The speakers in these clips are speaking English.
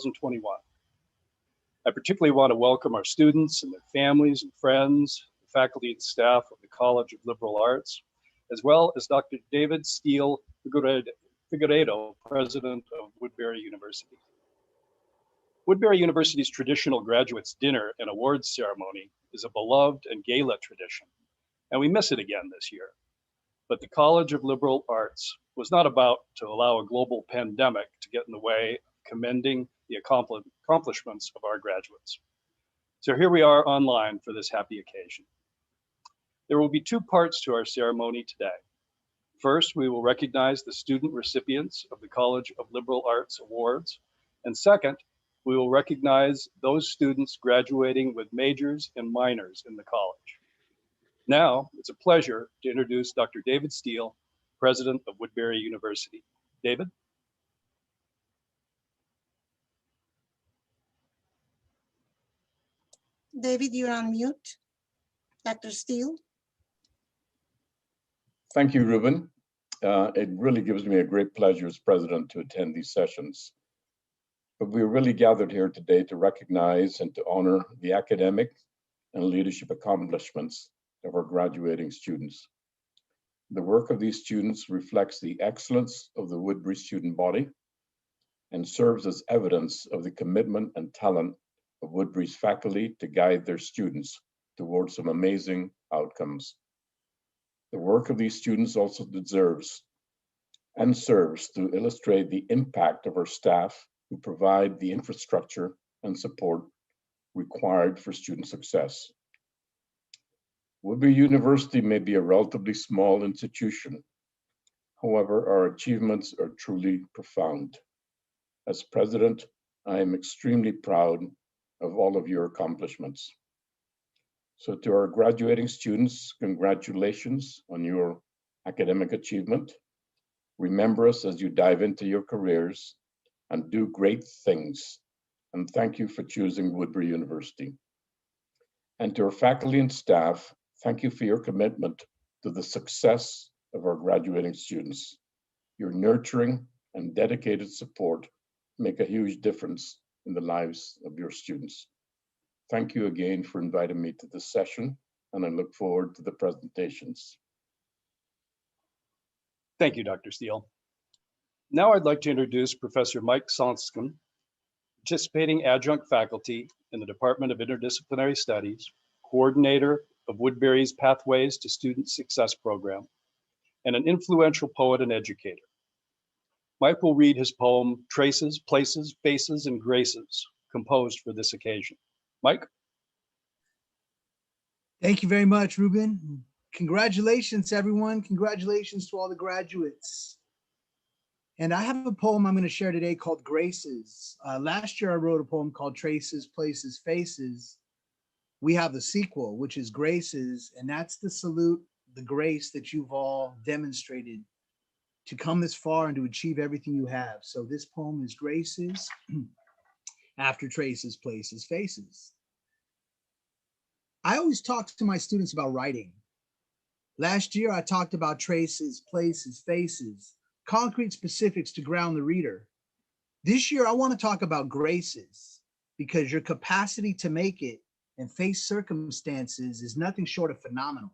2021. I particularly want to welcome our students and their families and friends, the faculty and staff of the College of Liberal Arts, as well as Dr. David Steele Figueiredo, President of Woodbury University. Woodbury University's traditional graduates' dinner and awards ceremony is a beloved and gala tradition, and we miss it again this year. But the College of Liberal Arts was not about to allow a global pandemic to get in the way of commending the accomplishments of our graduates. So here we are online for this happy occasion. There will be two parts to our ceremony today. First, we will recognize the student recipients of the College of Liberal Arts Awards. And second, we will recognize those students graduating with majors and minors in the college. Now, it's a pleasure to introduce Dr. David Steele, President of Woodbury University. David? David, you're on mute. Dr. Steele? Thank you, Ruben. It really gives me a great pleasure as president to attend these sessions. But we're really gathered here today to recognize and to honor the academic and leadership accomplishments of our graduating students. The work of these students reflects the excellence of the Woodbury student body and serves as evidence of the commitment and talent of Woodbury's faculty to guide their students towards some amazing outcomes. The work of these students also deserves and serves to illustrate the impact of our staff who provide the infrastructure and support required for student success. Woodbury University may be a relatively small institution. However, our achievements are truly profound. As president, I am extremely proud of all of your accomplishments. So to our graduating students, congratulations on your academic achievement. Remember us as you dive into your careers and do great things. And thank you for choosing Woodbury University. And to our faculty and staff, thank you for your commitment to the success of our graduating students. Your nurturing and dedicated support make a huge difference in the lives of your students. Thank you again for inviting me to this session, and I look forward to the presentations. Thank you, Dr. Steele. Now I'd like to introduce Professor Mike Sonskin, participating adjunct faculty in the Department of Interdisciplinary Studies, coordinator of Woodbury's Pathways to Student Success program, and an influential poet and educator. Mike will read his poem, Traces, Places, Faces, and Graces, composed for this occasion. Mike? Thank you very much, Ruben. Congratulations, everyone. Congratulations to all the graduates. And I have a poem I'm going to share today called Graces. Last year, I wrote a poem called Traces, Places, Faces. We have the sequel, which is Graces, and that's to salute the grace that you've all demonstrated to come this far and to achieve everything you have. So this poem is Graces after Traces, Places, Faces. I always talk to my students about writing. Last year, I talked about traces, places, faces, concrete specifics to ground the reader. This year, I want to talk about graces because your capacity to make it and face circumstances is nothing short of phenomenal.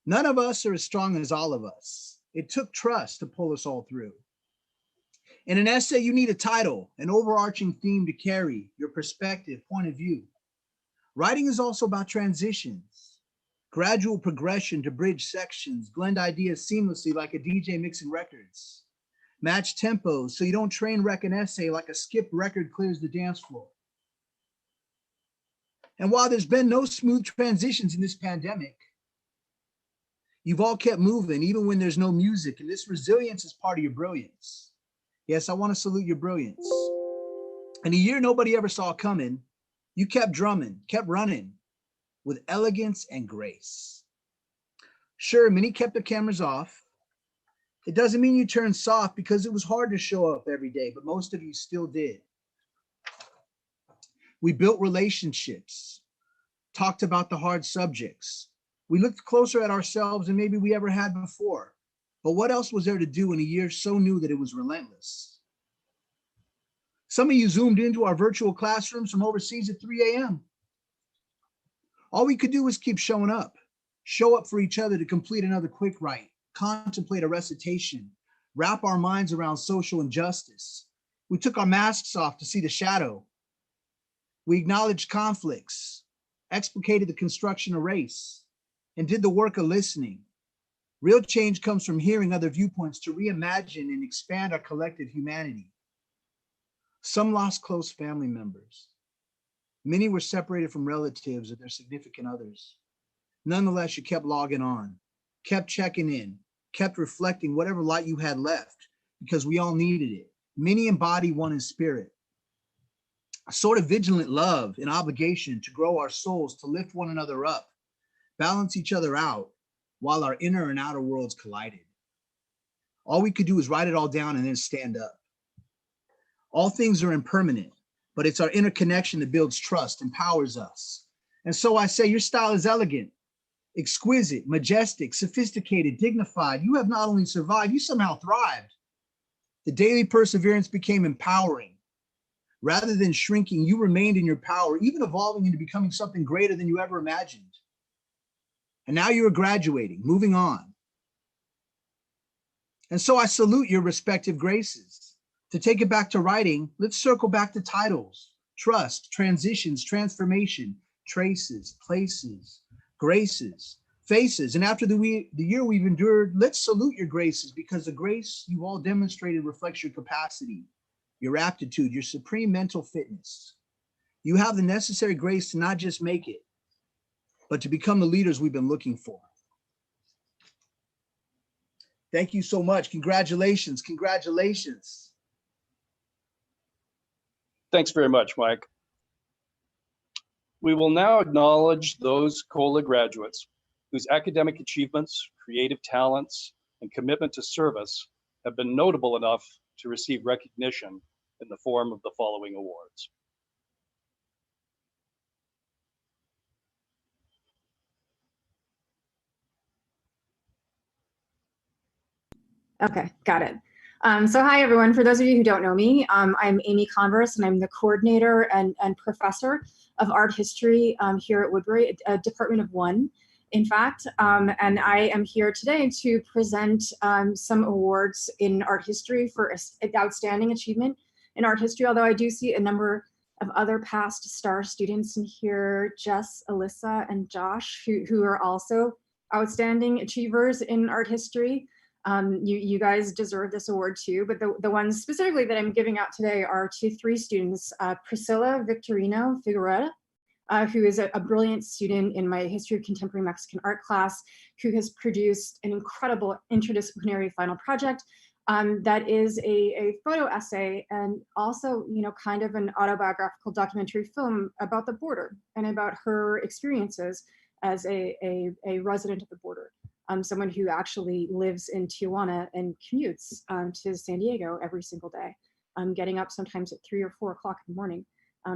None of us are as strong as all of us. It took trust to pull us all through. In an essay, you need a title, an overarching theme to carry, your perspective, point of view. Writing is also about transitions, gradual progression to bridge sections, blend ideas seamlessly like a DJ mixing records, match tempos so you don't train wreck an essay like a skipped record clears the dance floor. And while there's been no smooth transitions in this pandemic, you've all kept moving even when there's no music, and this resilience is part of your brilliance. Yes, I want to salute your brilliance. In a year nobody ever saw coming, you kept drumming, kept running with elegance and grace. Sure, many kept their cameras off. It doesn't mean you turned soft because it was hard to show up every day, but most of you still did. We built relationships, talked about the hard subjects. We looked closer at ourselves than maybe we ever had before. But what else was there to do in a year so new that it was relentless? Some of you zoomed into our virtual classrooms from overseas at 3 a.m. All we could do was keep showing up, show up for each other to complete another quick write, contemplate a recitation, wrap our minds around social injustice. We took our masks off to see the shadow. We acknowledged conflicts, explicated the construction of race, and did the work of listening. Real change comes from hearing other viewpoints to reimagine and expand our collective humanity. Some lost close family members. Many were separated from relatives or their significant others. Nonetheless, you kept logging on, kept checking in, kept reflecting whatever light you had left, because we all needed it. Many embody one in spirit. A sort of vigilant love and obligation to grow our souls, to lift one another up, balance each other out, while our inner and outer worlds collided. All we could do is write it all down and then stand up. All things are impermanent, but it's our interconnection that builds trust, empowers us. And so I say, your style is elegant, exquisite, majestic, sophisticated, dignified. You have not only survived, you somehow thrived. The daily perseverance became empowering. Rather than shrinking, you remained in your power, even evolving into becoming something greater than you ever imagined. And now you are graduating, moving on. And so I salute your respective graces. To take it back to writing, let's circle back to titles: trust, transitions, transformation, traces, places, graces, faces. And after the year we've endured, let's salute your graces, because the grace you all demonstrated reflects your capacity, your aptitude, your supreme mental fitness. You have the necessary grace to not just make it, but to become the leaders we've been looking for. Thank you so much. Congratulations, congratulations. Thanks very much, Mike. We will now acknowledge those CoLA graduates whose academic achievements, creative talents, and commitment to service have been notable enough to receive recognition in the form of the following awards. Okay, got it. So hi, everyone. For those of you who don't know me, I'm Amy Converse, and I'm the coordinator and professor of art history here at Woodbury, a department of one, in fact. And I am here today to present some awards in art history for outstanding achievement in art history, although I do see a number of other past STAR students in here, Jess, Alyssa, and Josh, who are also outstanding achievers in art history. You guys deserve this award too, but the ones specifically that I'm giving out today are to three students, Priscilla Victorino Figueroa, who is a brilliant student in my History of Contemporary Mexican Art class, who has produced an incredible interdisciplinary final project that is a photo essay and also, kind of an autobiographical documentary film about the border and about her experiences as a resident of the border. Someone who actually lives in Tijuana and commutes to San Diego every single day, getting up sometimes at 3 or 4 o'clock in the morning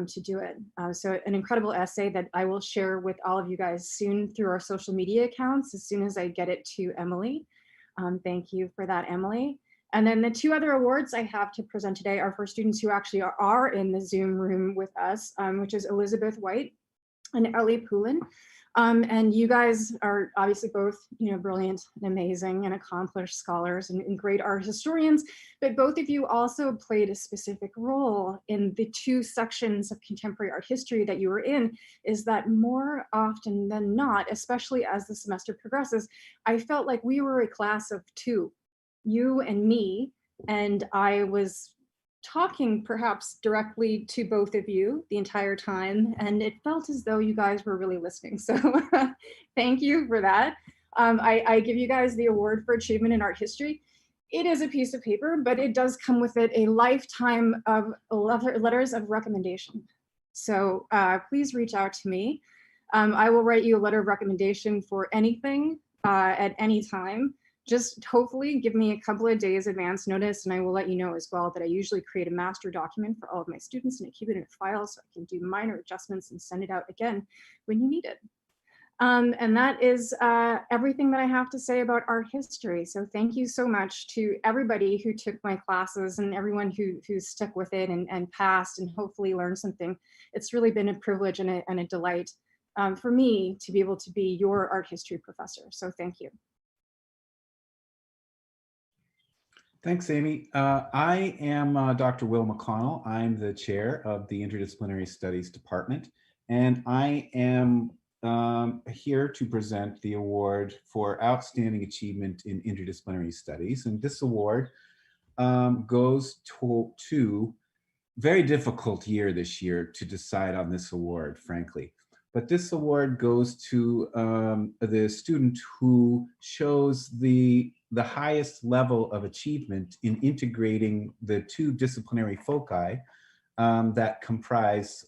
to do it. So an incredible essay that I will share with all of you guys soon through our social media accounts as soon as I get it to Emily. Thank you for that, Emily. And then the two other awards I have to present today are for students who actually are in the Zoom room with us, which is Elizabeth White and Ellie Poulin. And you guys are obviously both, brilliant and amazing and accomplished scholars and great art historians, but both of you also played a specific role in the two sections of contemporary art history that you were in. Is that more often than not, especially as the semester progresses, I felt like we were a class of two, you and me, and I was talking perhaps directly to both of you the entire time, and it felt as though you guys were really listening. So thank you for that. I give you guys the award for achievement in art history. It is a piece of paper, but it does come with it a lifetime of letters of recommendation. So please reach out to me. I will write you a letter of recommendation for anything at any time. Just hopefully give me a couple of days advance notice, and I will let you know as well that I usually create a master document for all of my students and I keep it in a file so I can do minor adjustments and send it out again when you need it. And that is everything that I have to say about art history. So thank you so much to everybody who took my classes and everyone who stuck with it and passed and hopefully learned something. It's really been a privilege and a delight for me to be able to be your art history professor. So thank you. Thanks, Amy. I am Dr. Will McConnell. I'm the chair of the Interdisciplinary Studies Department, and I am here to present the award for Outstanding Achievement in Interdisciplinary Studies. And this award goes to very difficult year this year to decide on this award, frankly. But this award goes to the student who shows the highest level of achievement in integrating the two disciplinary foci that comprise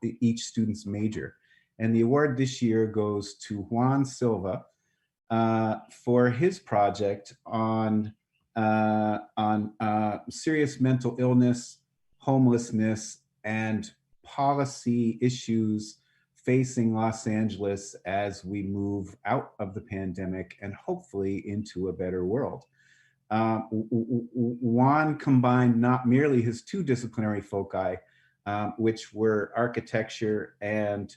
each student's major. And the award this year goes to Juan Silva for his project on serious mental illness, homelessness, and policy issues facing Los Angeles as we move out of the pandemic and hopefully into a better world. Juan combined not merely his two disciplinary foci, which were architecture and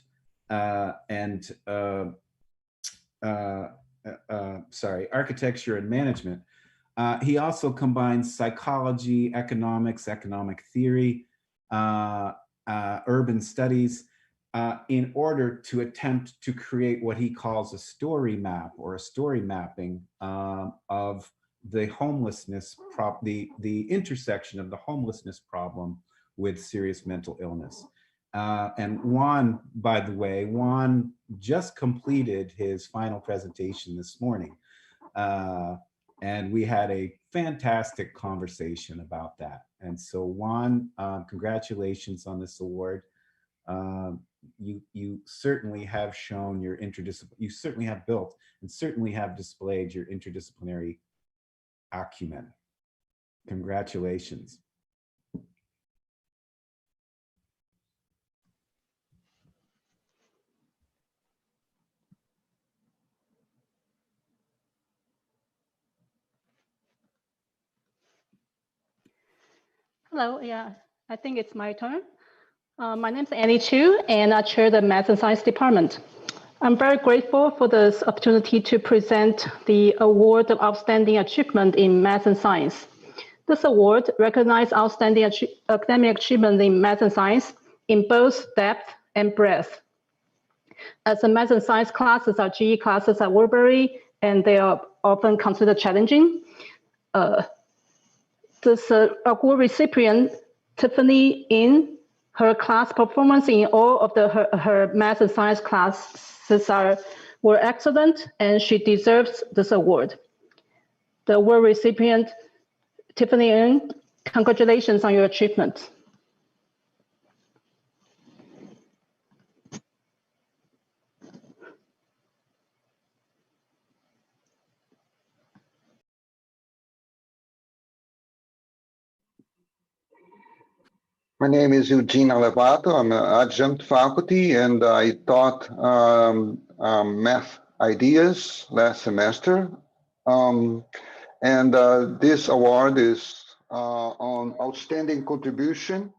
architecture and management. He also combines psychology, economics, economic theory, urban studies, in order to attempt to create what he calls a story map or a story mapping of the homelessness, the intersection of the homelessness problem with serious mental illness. And Juan, by the way, Juan just completed his final presentation this morning. And we had a fantastic conversation about that. And so Juan, congratulations on this award. You certainly have shown your you certainly have built and certainly have displayed your interdisciplinary acumen. Congratulations. Hello, yeah, I think it's my turn. My name is Annie Chu, and I chair the Math and Science Department. I'm very grateful for this opportunity to present the Award of Outstanding Achievement in Math and Science. This award recognizes outstanding academic achievement in math and science in both depth and breadth. As the math and science classes are GE classes at Woodbury, and they are often considered challenging. This award recipient, Tiffany In, her class performance in all of her math and science classes were excellent, and she deserves this award. The award recipient, Tiffany In, congratulations on your achievement. My name is Eugene Alevato. I'm an adjunct faculty, and I taught math ideas last semester. This award is on outstanding contribution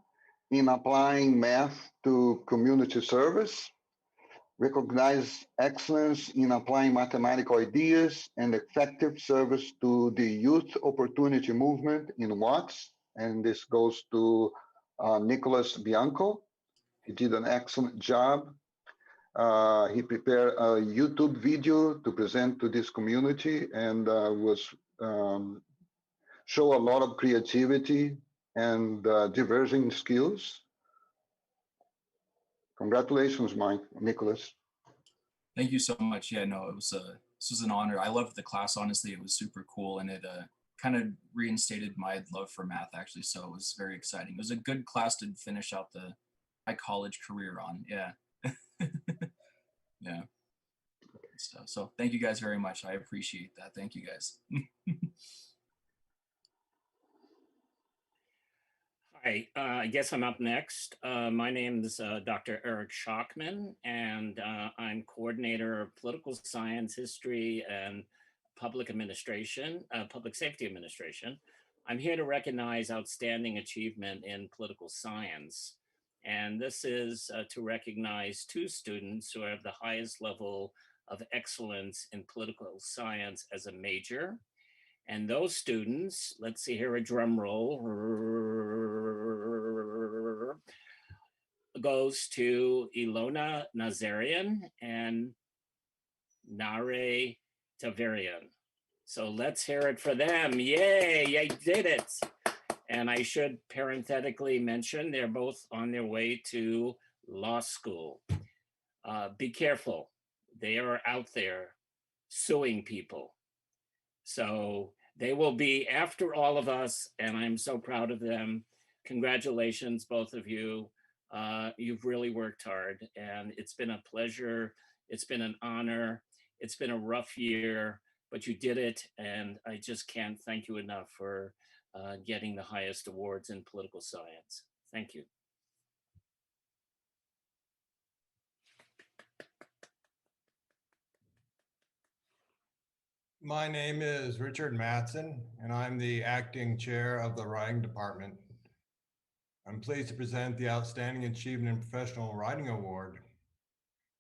in applying math to community service, recognize excellence in applying mathematical ideas and effective service to the youth opportunity movement in Watts. And this goes to Nicholas Bianco. He did an excellent job. He prepared a YouTube video to present to this community and show a lot of creativity and diverging skills. Congratulations, Nicholas. Thank you so much. Yeah, no, this was an honor. I loved the class, honestly. It was super cool, and it kind of reinstated my love for math, actually, so it was very exciting. It was a good class to finish out my college career on. Yeah. Yeah. So thank you guys very much. I appreciate that. Thank you guys. Hi, Hi, I guess I'm up next. My name is Dr. Eric Schockman, and I'm coordinator of political science, history, and public administration, public safety administration. I'm here to recognize outstanding achievement in political science. And this is to recognize two students who have the highest level of excellence in political science as a major. And those students, let's see here, a drum roll, goes to Ilona Nazarian and Nare Tavarian. So let's hear it for them. Yay, you did it. And I should parenthetically mention they're both on their way to law school. Be careful. They are out there suing people. So they will be after all of us, and I'm so proud of them. Congratulations, both of you. You've really worked hard, and it's been a pleasure. It's been an honor. It's been a rough year, but you did it, and I just can't thank you enough for getting the highest awards in political science. Thank you. My name is Richard Matson, and I'm the acting chair of the writing department. I'm pleased to present the Outstanding Achievement in Professional Writing Award.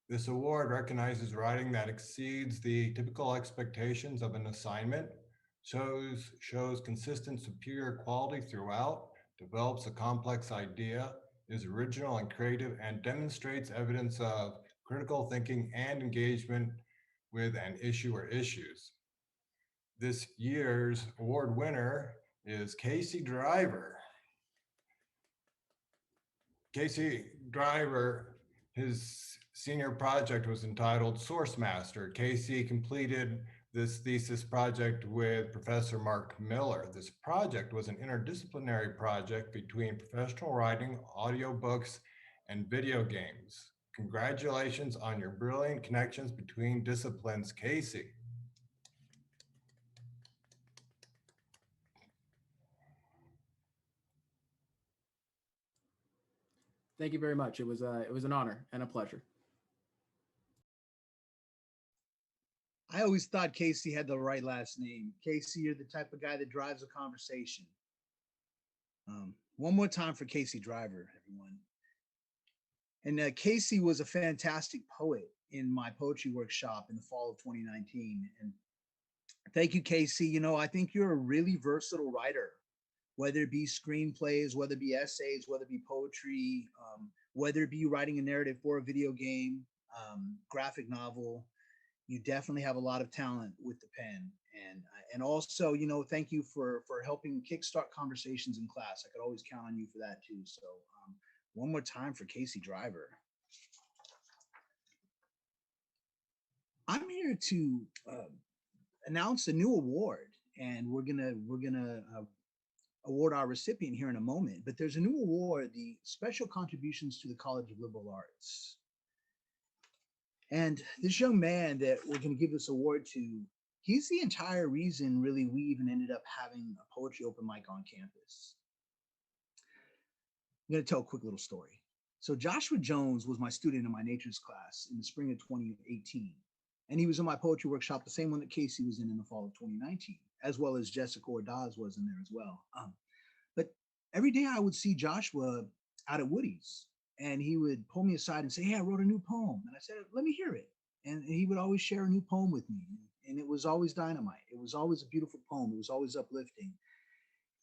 This award recognizes writing that exceeds the typical expectations of an assignment, shows consistent superior quality throughout, develops a complex idea, is original and creative, and demonstrates evidence of critical thinking and engagement with an issue or issues. This year's award winner is Casey Driver. Casey Driver, his senior project was entitled Source Master. Casey completed this thesis project with Professor Mark Miller. This project was an interdisciplinary project between professional writing, audiobooks, and video games. Congratulations on your brilliant connections between disciplines, Casey. Thank you very much. It was an honor and a pleasure. I always thought Casey had the right last name. Casey, you're the type of guy that drives a conversation. One more time for Casey Driver, everyone. And Casey was a fantastic poet in my poetry workshop in the fall of 2019. And thank you, Casey. You know, I think you're a really versatile writer, whether it be screenplays, whether it be essays, whether it be poetry, whether it be writing a narrative for a video game, graphic novel. You definitely have a lot of talent with the pen. And also, you know, thank you for helping kickstart conversations in class. I could always count on you for that too. So one more time for Casey Driver. I'm here to announce a new award, and we're gonna award our recipient here in a moment. But there's a new award, the Special Contributions to the College of Liberal Arts. And this young man that we're going to give this award to, he's the entire reason really we even ended up having a poetry open mic on campus. I'm going to tell a quick little story. So Joshua Jones was my student in my natures class in the spring of 2018. And he was in my poetry workshop, the same one that Casey was in the fall of 2019, as well as Jessica Ordaz was in there as well. But every day I would see Joshua out at Woody's, and he would pull me aside and say, "Hey, I wrote a new poem." And I said, "Let me hear it." And he would always share a new poem with me. And it was always dynamite. It was always a beautiful poem. It was always uplifting.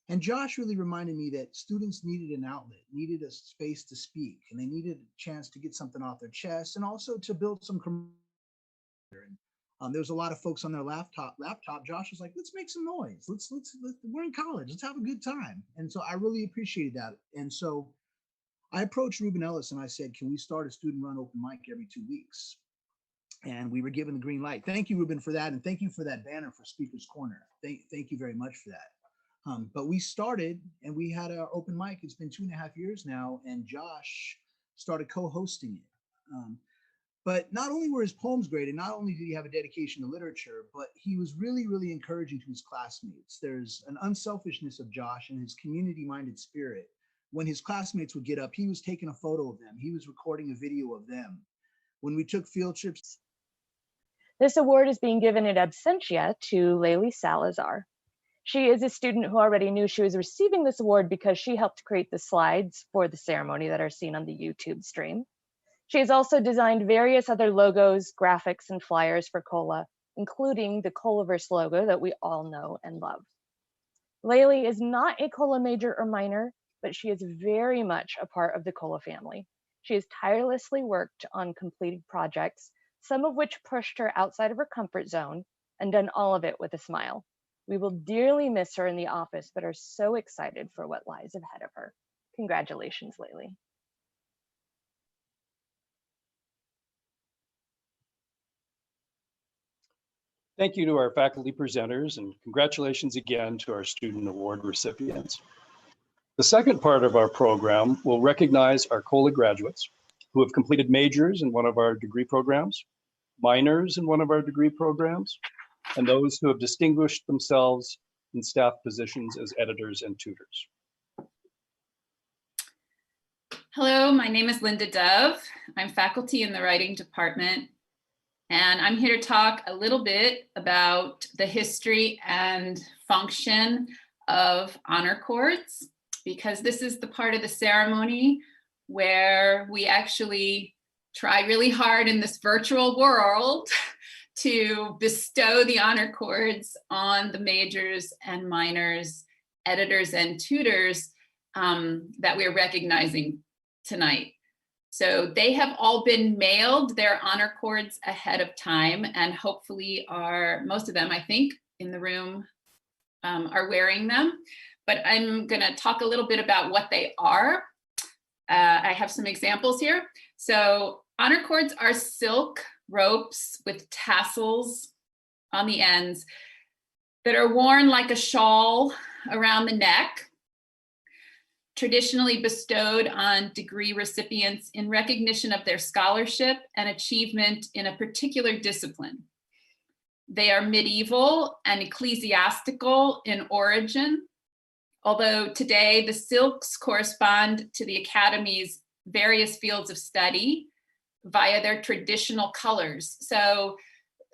And Josh really reminded me that students needed an outlet, needed a space to speak, and they needed a chance to get something off their chest, and also to build some. There was a lot of folks on their laptop. Josh was like, "Let's make some noise. Let's we're in college. Let's have a good time." And so I really appreciated that. And so I approached Ruben Ellis and I said, "Can we start a student run open mic every 2 weeks?" And we were given the green light. Thank you, Ruben, for that. And thank you for that banner for Speaker's Corner. Thank you very much for that. But we started and we had our open mic. It's been 2.5 years now. And Josh started co-hosting it. But not only were his poems great, and not only did he have a dedication to literature, but he was really, really encouraging to his classmates. There's an unselfishness of Josh and his community-minded spirit when his classmates would get up, he was taking a photo of them. He was recording a video of them. When we took field trips. This award is being given in absentia to Laylee Salazar. She is a student who already knew she was receiving this award because she helped create the slides for the ceremony that are seen on the YouTube stream. She has also designed various other logos, graphics, and flyers for CoLA, including the CoLAverse logo that we all know and love. Laylee is not a CoLA major or minor, but she is very much a part of the CoLA family. She has tirelessly worked on completed projects, some of which pushed her outside of her comfort zone, and done all of it with a smile. We will dearly miss her in the office, but are so excited for what lies ahead of her. Congratulations, Laylee. Thank you to our faculty presenters, and congratulations again to our student award recipients. The second part of our program will recognize our CoLA graduates who have completed majors in one of our degree programs, minors in one of our degree programs, and those who have distinguished themselves in staff positions as editors and tutors. Hello, my name is Linda Dove. I'm faculty in the writing department, and I'm here to talk a little bit about the history and function of honor cords, because this is the part of the ceremony where we actually try really hard in this virtual world to bestow the honor cords on the majors and minors, editors and tutors that we're recognizing tonight. So they have all been mailed their honor cords ahead of time, and hopefully most of them, I think, in the room are wearing them. But I'm gonna talk a little bit about what they are. I have some examples here. So honor cords are silk ropes with tassels on the ends that are worn like a shawl around the neck, traditionally bestowed on degree recipients in recognition of their scholarship and achievement in a particular discipline. They are medieval and ecclesiastical in origin, although today the silks correspond to the Academy's various fields of study via their traditional colors. So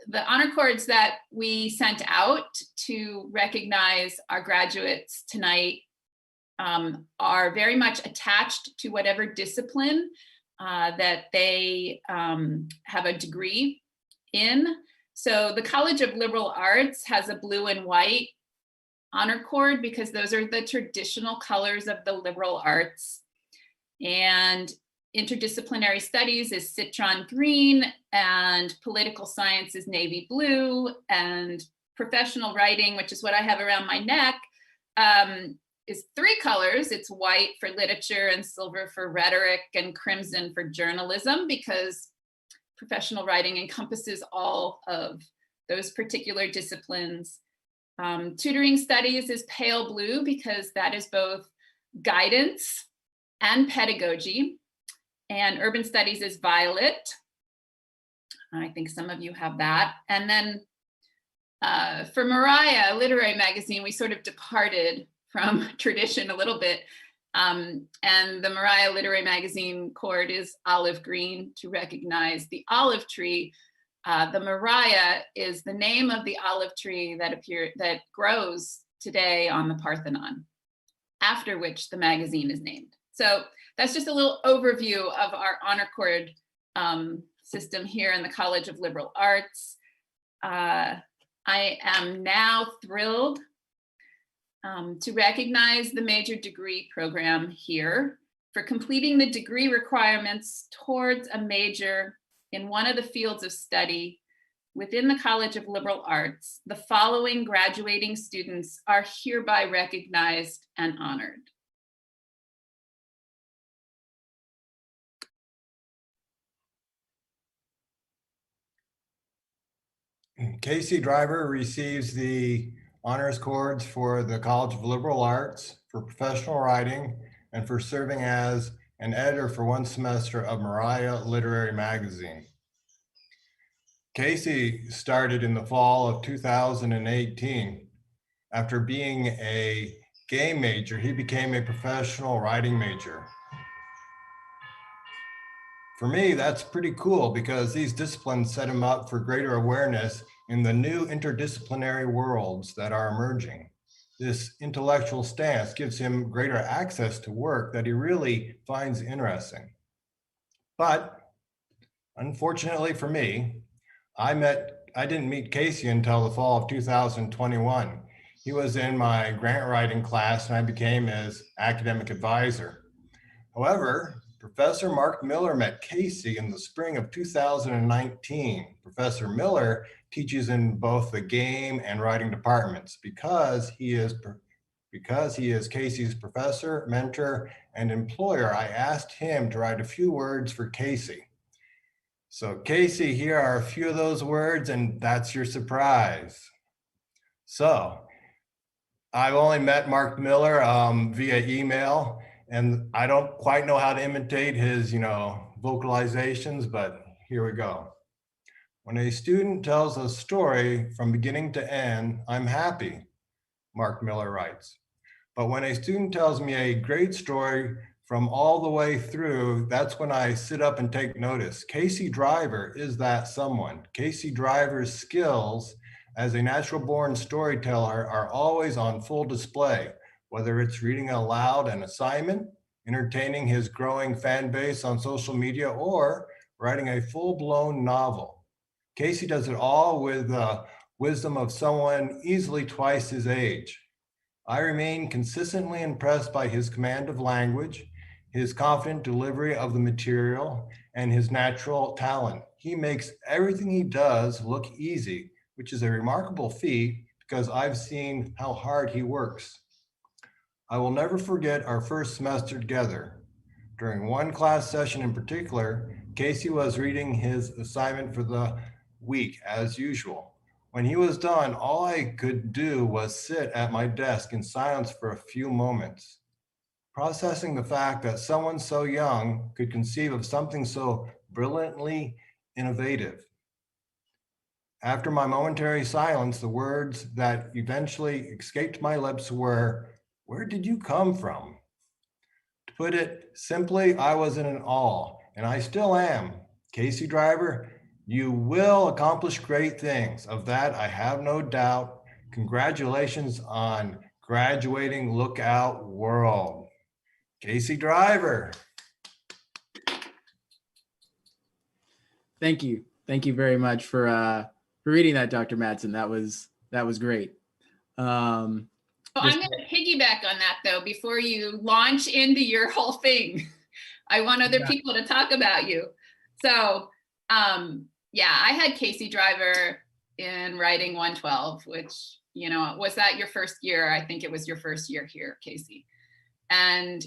the honor cords that we sent out to recognize our graduates tonight are very much attached to whatever discipline that they have a degree in. So the College of Liberal Arts has a blue and white honor cord because those are the traditional colors of the liberal arts. And interdisciplinary studies is citron green, and political science is navy blue, and professional writing, which is what I have around my neck, is three colors. It's white for literature and silver for rhetoric and crimson for journalism, because professional writing encompasses all of those particular disciplines. Tutoring studies is pale blue because that is both guidance and pedagogy. And urban studies is violet. I think some of you have that. And then for Mariah Literary Magazine, we sort of departed from tradition a little bit. And the Mariah Literary Magazine cord is olive green to recognize the olive tree. The Mariah is the name of the olive tree that grows today on the Parthenon, after which the magazine is named. So that's just a little overview of our honor cord system here in the College of Liberal Arts. I am now thrilled to recognize the major degree program here for completing the degree requirements towards a major in one of the fields of study within the College of Liberal Arts. The following graduating students are hereby recognized and honored. Casey Driver receives the honors cords for the College of Liberal Arts for professional writing and for serving as an editor for one semester of Mariah Literary Magazine. Casey started in the fall of 2018 after being a game major, he became a professional writing major. For me, that's pretty cool because these disciplines set him up for greater awareness in the new interdisciplinary worlds that are emerging. This intellectual stance gives him greater access to work that he really finds interesting. But unfortunately for me, I didn't meet Casey until the fall of 2021. He was in my grant writing class and I became his academic advisor. However, Professor Mark Miller met Casey in the spring of 2019. Professor Miller teaches in both the game and writing departments because he is Casey's professor, mentor, and employer. I asked him to write a few words for Casey. So Casey, here are a few of those words, and that's your surprise. So I've only met Mark Miller via email, and I don't quite know how to imitate his, vocalizations, but here we go. When a student tells a story from beginning to end, I'm happy, Mark Miller writes. But when a student tells me a great story from all the way through, that's when I sit up and take notice. Casey Driver is that someone. Casey Driver's skills as a natural-born storyteller are always on full display, whether it's reading aloud an assignment, entertaining his growing fan base on social media, or writing a full-blown novel. Casey does it all with the wisdom of someone easily twice his age. I remain consistently impressed by his command of language, his confident delivery of the material, and his natural talent. He makes everything he does look easy, which is a remarkable feat because I've seen how hard he works. I will never forget our first semester together. During one class session in particular, Casey was reading his assignment for the week as usual. When he was done, all I could do was sit at my desk in silence for a few moments, processing the fact that someone so young could conceive of something so brilliantly innovative. After my momentary silence, the words that eventually escaped my lips were, "Where did you come from?" To put it simply, I was in awe, and I still am. Casey Driver, you will accomplish great things. Of that, I have no doubt. Congratulations on graduating Lookout World. Casey Driver. Thank you. Thank you very much for reading that, Dr. Madsen. That was great. So I'm going to piggyback on that though, before you launch into your whole thing. I want other people to talk about you. So yeah, I had Casey Driver in writing 112, which, was that your first year? I think it was your first year here, Casey. And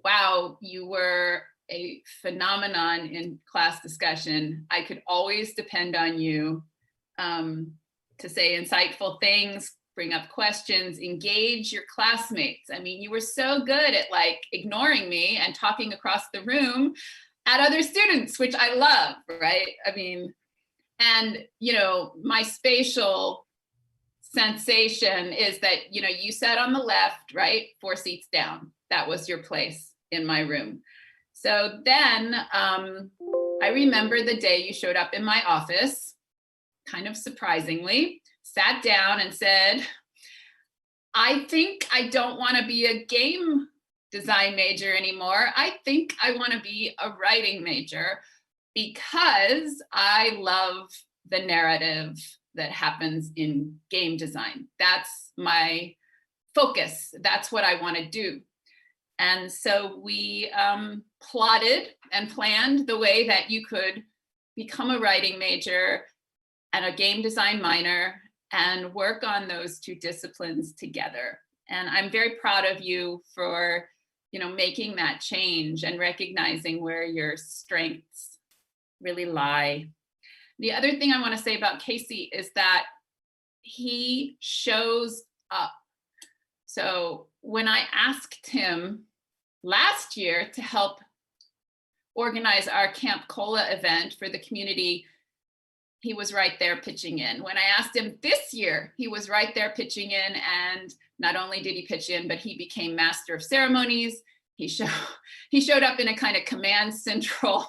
wow, you were a phenomenon in class discussion. I could always depend on you to say insightful things, bring up questions, engage your classmates. I mean, you were so good at ignoring me and talking across the room at other students, which I love, right? I mean, and my spatial sensation is that, you sat on the left, right? 4 seats down. That was your place in my room. So then I remember the day you showed up in my office, kind of surprisingly, sat down and said, I think I don't want to be a game design major anymore. I think I want to be a writing major because I love the narrative that happens in game design. That's my focus. That's what I want to do. And so we plotted and planned the way that you could become a writing major and a game design minor and work on those two disciplines together. And I'm very proud of you for, making that change and recognizing where your strengths really lie. The other thing I want to say about Casey is that he shows up. So when I asked him last year to help organize our Camp CoLA event for the community, he was right there pitching in. When I asked him this year, he was right there pitching in. And not only did he pitch in, but he became master of ceremonies. He showed up in a kind of command central,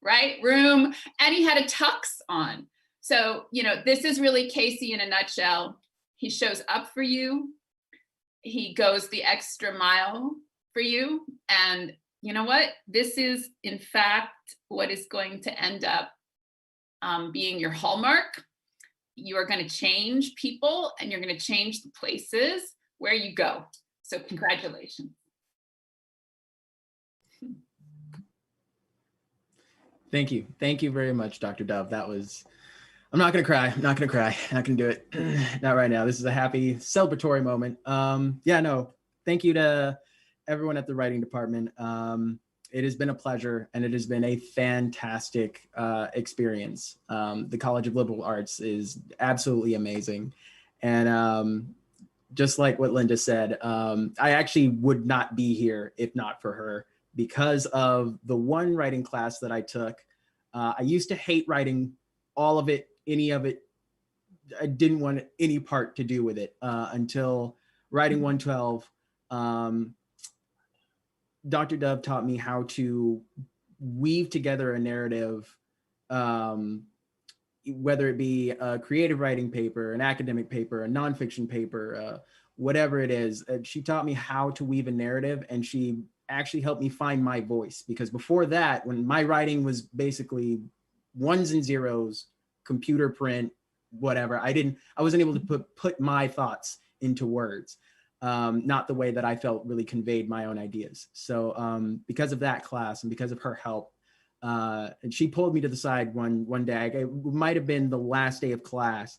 right, room, and he had a tux on. So, you know, this is really Casey in a nutshell. He shows up for you. He goes the extra mile for you. And you know what? This is, in fact, what is going to end up being your hallmark. You are going to change people and you're going to change the places where you go. So congratulations. Thank you. Thank you very much, Dr. Dove. That was, I'm not going to cry. I'm not going to cry. Not going to do it. Not right now. This is a happy celebratory moment. Yeah, no, thank you to everyone at the writing department. It has been a pleasure and it has been a fantastic experience. The College of Liberal Arts is absolutely amazing. And just like what Linda said, I actually would not be here if not for her, because of the one writing class that I took. I used to hate writing, all of it, any of it. I didn't want any part to do with it until writing 112. Dr. Dove taught me how to weave together a narrative, whether it be a creative writing paper, an academic paper, a nonfiction paper, whatever it is. She taught me how to weave a narrative, and she actually helped me find my voice, because before that, when my writing was basically ones and zeros, computer print, whatever, I wasn't able to put my thoughts into words. Not the way that I felt really conveyed my own ideas. So because of that class and because of her help, and she pulled me to the side one day, it might have been the last day of class.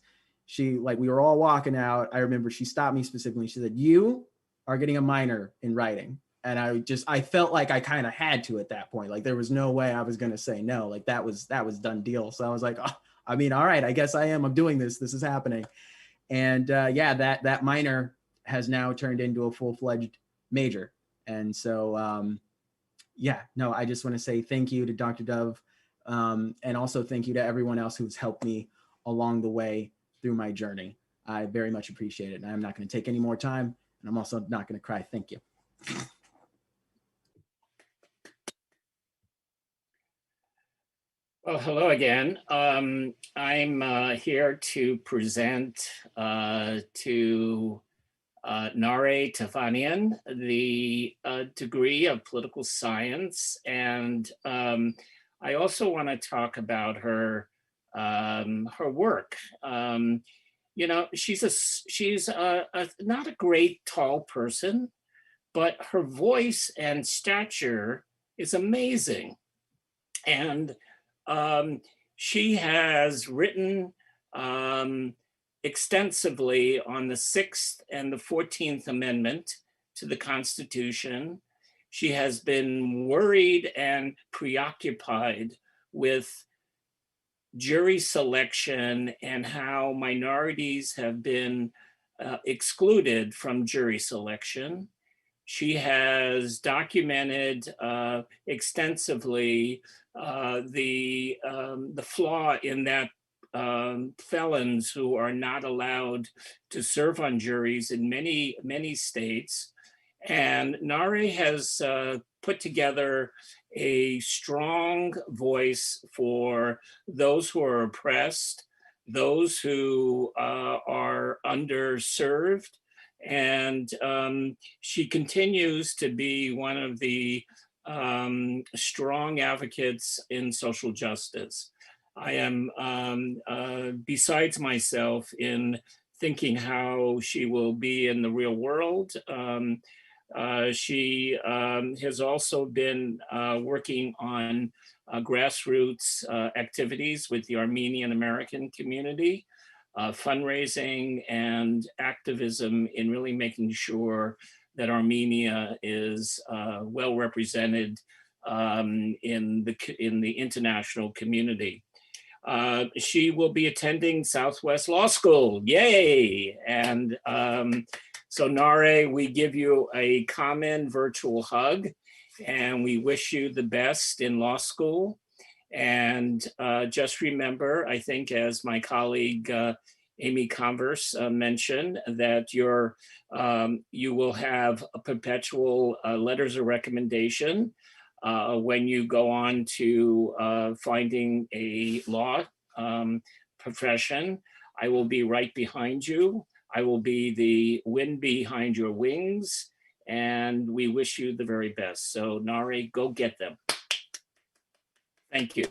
We were all walking out. I remember she stopped me specifically. She said, "You are getting a minor in writing." And I felt like I kind of had to at that point. Like there was no way I was going to say no. Like that was done deal. So I was like, oh, I mean, all right, I guess I am. I'm doing this. This is happening. And yeah, that minor has now turned into a full-fledged major. And so, yeah, no, I just want to say thank you to Dr. Dove, and also thank you to everyone else who's helped me along the way through my journey. I very much appreciate it. And I'm not going to take any more time, and I'm also not going to cry. Thank you. Well, hello again. I'm here to present to Nare Tefanian the degree of political science, and I also want to talk about her work. You know, she's not a great tall person, but her voice and stature is amazing, and she has written extensively on the 6th and the 14th Amendment to the Constitution. She has been worried and preoccupied with jury selection and how minorities have been excluded from jury selection. She has documented extensively the flaw in that felons who are not allowed to serve on juries in many states. And Nare has put together a strong voice for those who are oppressed, those who are underserved. And she continues to be one of the strong advocates in social justice. I am besides myself in thinking how she will be in the real world. She has also been working on grassroots activities with the Armenian American community, fundraising and activism in really making sure that Armenia is well represented in the international community. She will be attending Southwest Law School, yay! And so Nare, we give you a common virtual hug, and we wish you the best in law school. And just remember, I think as my colleague Amy Converse mentioned, that you will have a perpetual letters of recommendation when you go on to finding a law profession. I will be right behind you. I will be the wind behind your wings, and we wish you the very best. So Nare, go get them. Thank you.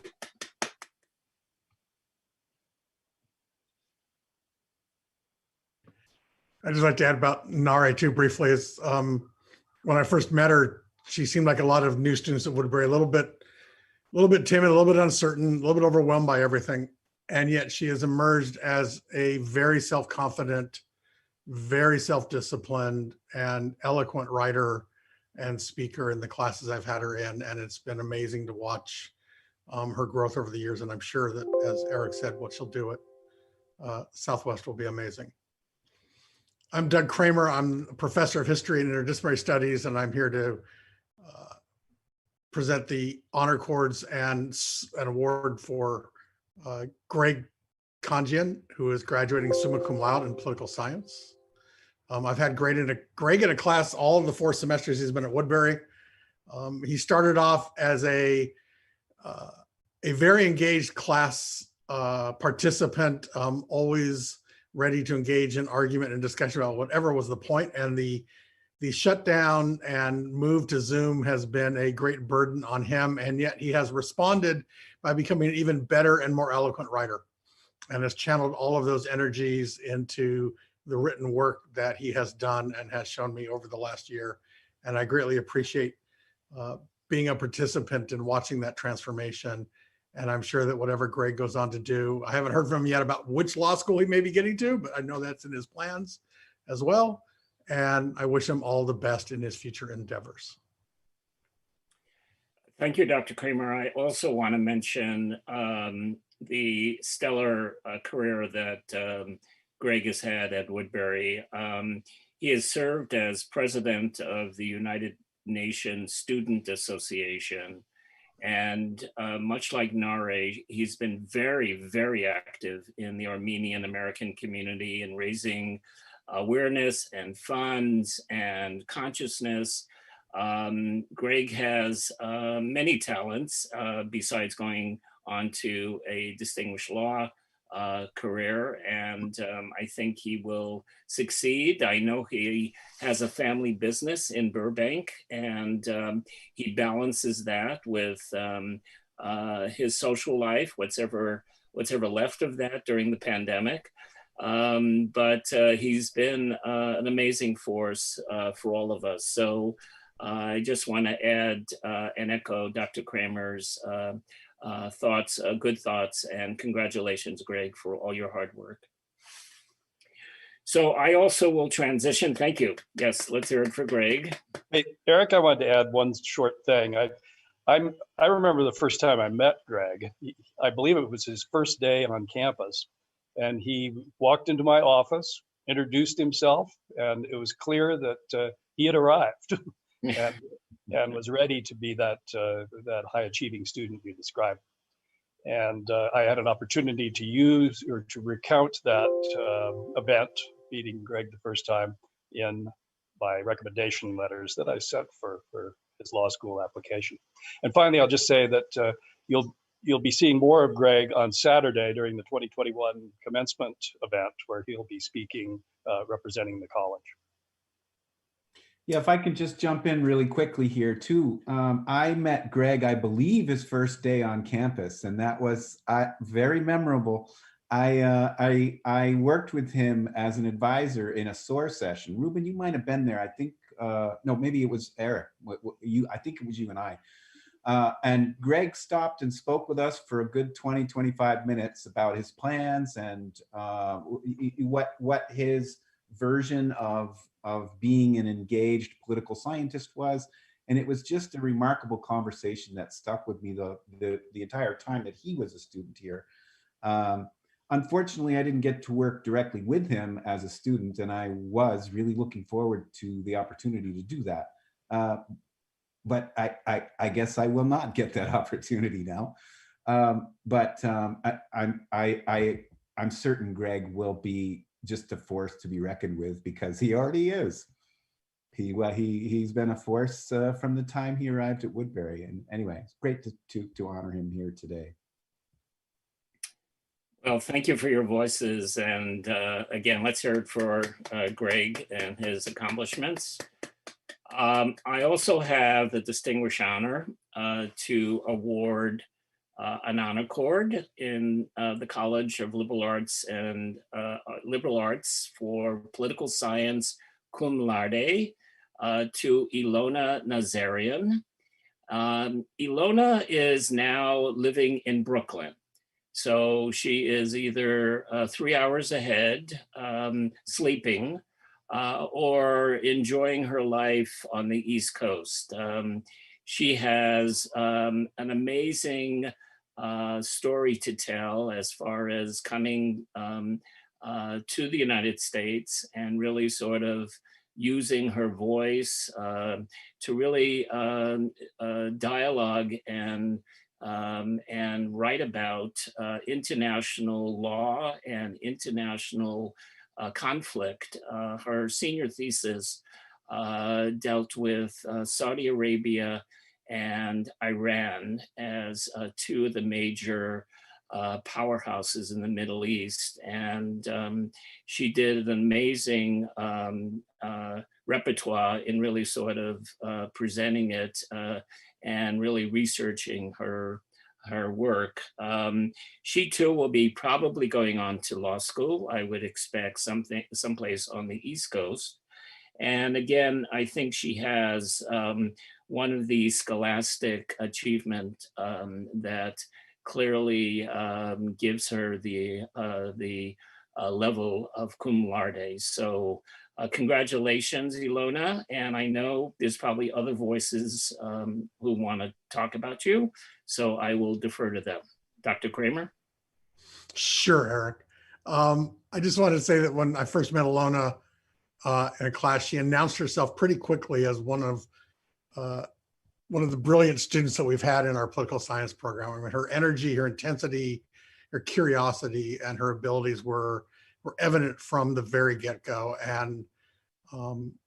I'd just like to add about Nare too briefly. Is when I first met her, she seemed like a lot of new students at Woodbury, a little bit timid, a little bit uncertain, a little bit overwhelmed by everything. And yet she has emerged as a very self-confident, very self-disciplined and eloquent writer and speaker in the classes I've had her in. And it's been amazing to watch her growth over the years. And I'm sure that, as Eric said, what she'll do at Southwest will be amazing. I'm Doug Kramer. I'm a professor of history and interdisciplinary studies, and I'm here to present the honor cords and an award for Greg Conjian, who is graduating summa cum laude in political science. I've had Greg in a class all of the 4 semesters he's been at Woodbury. He started off as a very engaged class participant, always ready to engage in argument and discussion about whatever was the point. And the shutdown and move to Zoom has been a great burden on him. And yet he has responded by becoming an even better and more eloquent writer, and has channeled all of those energies into the written work that he has done and has shown me over the last year. And I greatly appreciate being a participant in watching that transformation. And I'm sure that whatever Greg goes on to do, I haven't heard from him yet about which law school he may be getting to, but I know that's in his plans as well. And I wish him all the best in his future endeavors. Thank you, Dr. Kramer. I also want to mention the stellar career that Greg has had at Woodbury. He has served as president of the United Nations Student Association. And much like Nare, he's been very, very active in the Armenian American community in raising awareness and funds and consciousness. Greg has many talents besides going on to a distinguished law career, and I think he will succeed. I know he has a family business in Burbank, and he balances that with his social life, whatever left of that during the pandemic. But he's been an amazing force for all of us. So I just want to add and echo Dr. Kramer's thoughts, good thoughts, and congratulations, Greg, for all your hard work. So I also will transition. Thank you. Yes, let's hear it for Greg. Hey, Eric, I wanted to add one short thing. I remember the first time I met Greg. I believe it was his first day on campus, and he walked into my office, introduced himself, and it was clear that he had arrived and was ready to be that high achieving student you described. And I had an opportunity to use or to recount that event, meeting Greg the first time, in my recommendation letters that I sent for his law school application. And finally, I'll just say that you'll be seeing more of Greg on Saturday during the 2021 commencement event, where he'll be speaking, representing the college. Yeah, if I could just jump in really quickly here too. I met Greg, I believe, his first day on campus, and that was very memorable. I worked with him as an advisor in a SOAR session. Ruben, you might have been there. I think, no, maybe it was Eric. I think it was you and I. And Greg stopped and spoke with us for a good 20, 25 minutes about his plans and what his version of being an engaged political scientist was. And it was just a remarkable conversation that stuck with me the entire time that he was a student here. Unfortunately, I didn't get to work directly with him as a student, and I was really looking forward to the opportunity to do that. But I guess I will not get that opportunity now. I'm certain Greg will be just a force to be reckoned with, because he already is. He's been a force from the time he arrived at Woodbury. And anyway, it's great to honor him here today. Well, thank you for your voices. And again, let's hear it for Greg and his accomplishments. I also have the distinguished honor to award an honor cord in the College of Liberal Arts and Liberal Arts for Political Science cum laude to Ilona Nazarian. Ilona is now living in Brooklyn. So she is either 3 hours ahead, sleeping, or enjoying her life on the East Coast. She has an amazing story to tell as far as coming to the United States and really sort of using her voice to really dialogue and write about international law and international conflict. Her senior thesis dealt with Saudi Arabia and Iran as two of the major powerhouses in the Middle East. And she did an amazing repertoire in really sort of presenting it and really researching her work. She too will be probably going on to law school. I would expect someplace on the East Coast. And again, I think she has one of the scholastic achievement that clearly gives her the level of cum laude. So congratulations, Ilona. And I know there's probably other voices who want to talk about you. So I will defer to them. Dr. Kramer? Sure, Eric. I just wanted to say that when I first met Ilona in a class, she announced herself pretty quickly as one of the brilliant students that we've had in our political science program. I mean, her energy, her intensity, her curiosity, and her abilities were evident from the very get-go. And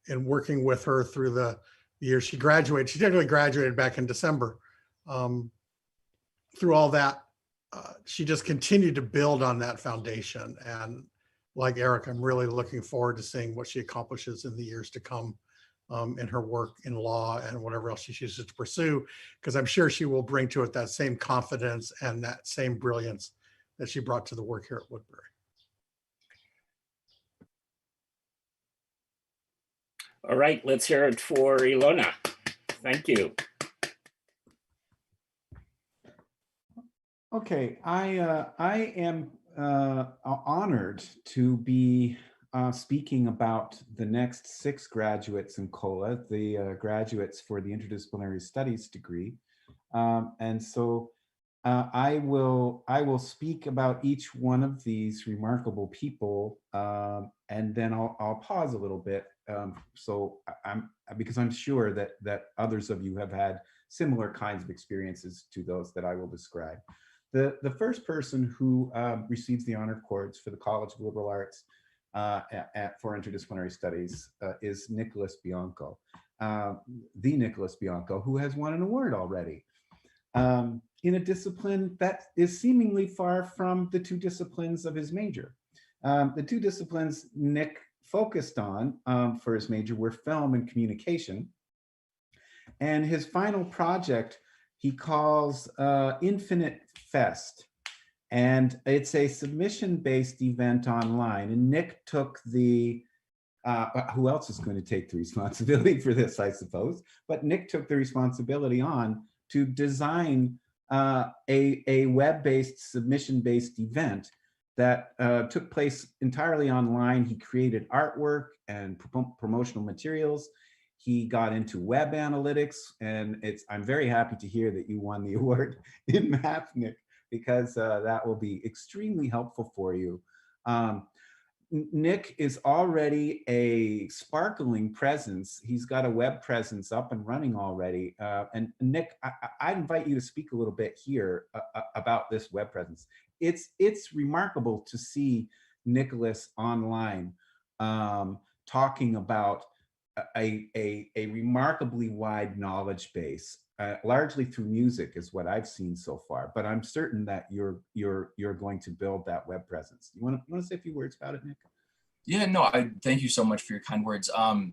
in working with her through the years, she technically graduated back in December. Through all that, she just continued to build on that foundation. And like Eric, I'm really looking forward to seeing what she accomplishes in the years to come in her work in law and whatever else she chooses to pursue, because I'm sure she will bring to it that same confidence and that same brilliance that she brought to the work here at Woodbury. All right, let's hear it for Ilona. Thank you. Okay, I am honored to be speaking about the next 6 graduates in CoLA, the graduates for the Interdisciplinary Studies degree. And so I will speak about each one of these remarkable people, and then I'll pause a little bit. Because I'm sure that others of you have had similar kinds of experiences to those that I will describe. The first person who receives the honor cords for the College of Liberal Arts for Interdisciplinary Studies is Nicholas Bianco, the Nicholas Bianco, who has won an award already in a discipline that is seemingly far from the 2 disciplines of his major. The 2 disciplines Nick focused on for his major were film and communication. And his final project he calls Infinite Fest. And it's a submission-based event online. And Nick took the, who else is going to take the responsibility for this, I suppose? But Nick took the responsibility on to design a web-based, submission-based event that took place entirely online. He created artwork and promotional materials. He got into web analytics, and I'm very happy to hear that you won the award in math, Nick, because that will be extremely helpful for you. Nick is already a sparkling presence. He's got a web presence up and running already. And Nick, I invite you to speak a little bit here about this web presence. It's remarkable to see Nicholas online talking about a remarkably wide knowledge base, largely through music is what I've seen so far. But I'm certain that you're going to build that web presence. You want to say a few words about it, Nick? Yeah, no, I thank you so much for your kind words.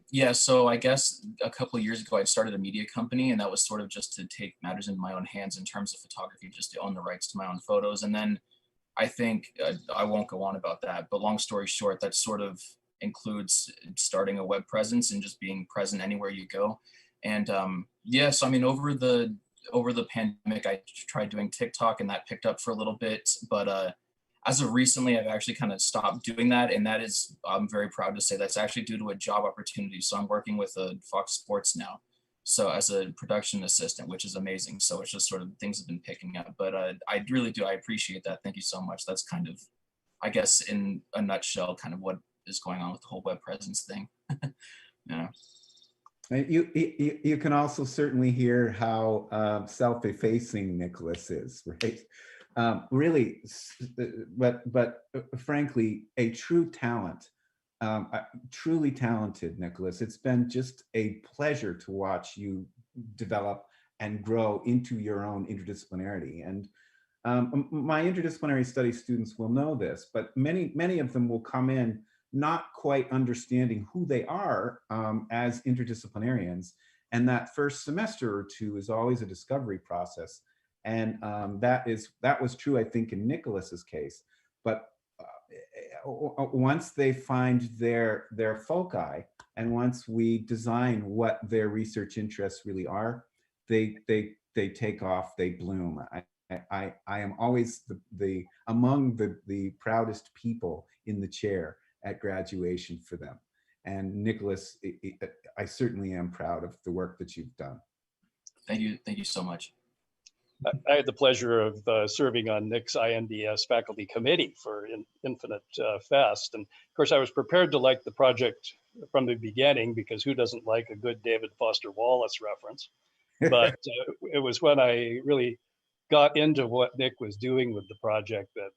Yeah, so I guess a couple of years ago, I started a media company, and that was sort of just to take matters into my own hands in terms of photography, just to own the rights to my own photos. And then I think I won't go on about that, but long story short, that sort of includes starting a web presence and just being present anywhere you go. And yeah, so I mean, over the pandemic, I tried doing TikTok, and that picked up for a little bit, but as of recently, I've actually kind of stopped doing that. And that is, I'm very proud to say that's actually due to a job opportunity. So I'm working with Fox Sports now. So as a production assistant, which is amazing. So it's just sort of things have been picking up, but I really do. I appreciate that. Thank you so much. That's kind of, I guess, in a nutshell, kind of what is going on with the whole web presence thing. Yeah. You can also certainly hear how self-effacing Nicholas is, right? Really, but frankly, a true talent, truly talented Nicholas. It's been just a pleasure to watch you develop and grow into your own interdisciplinarity. And my interdisciplinary studies students will know this, but many of them will come in not quite understanding who they are as interdisciplinarians. And that first semester or two is always a discovery process. And that was true, I think, in Nicholas's case. But once they find their foci, and once we design what their research interests really are, they take off, they bloom. I am always among the proudest people in the chair at graduation for them. And Nicholas, I certainly am proud of the work that you've done. Thank you so much. I had the pleasure of serving on Nick's INDS faculty committee for Infinite Fest. And of course, I was prepared to like the project from the beginning, because who doesn't like a good David Foster Wallace reference? But it was when I really got into what Nick was doing with the project that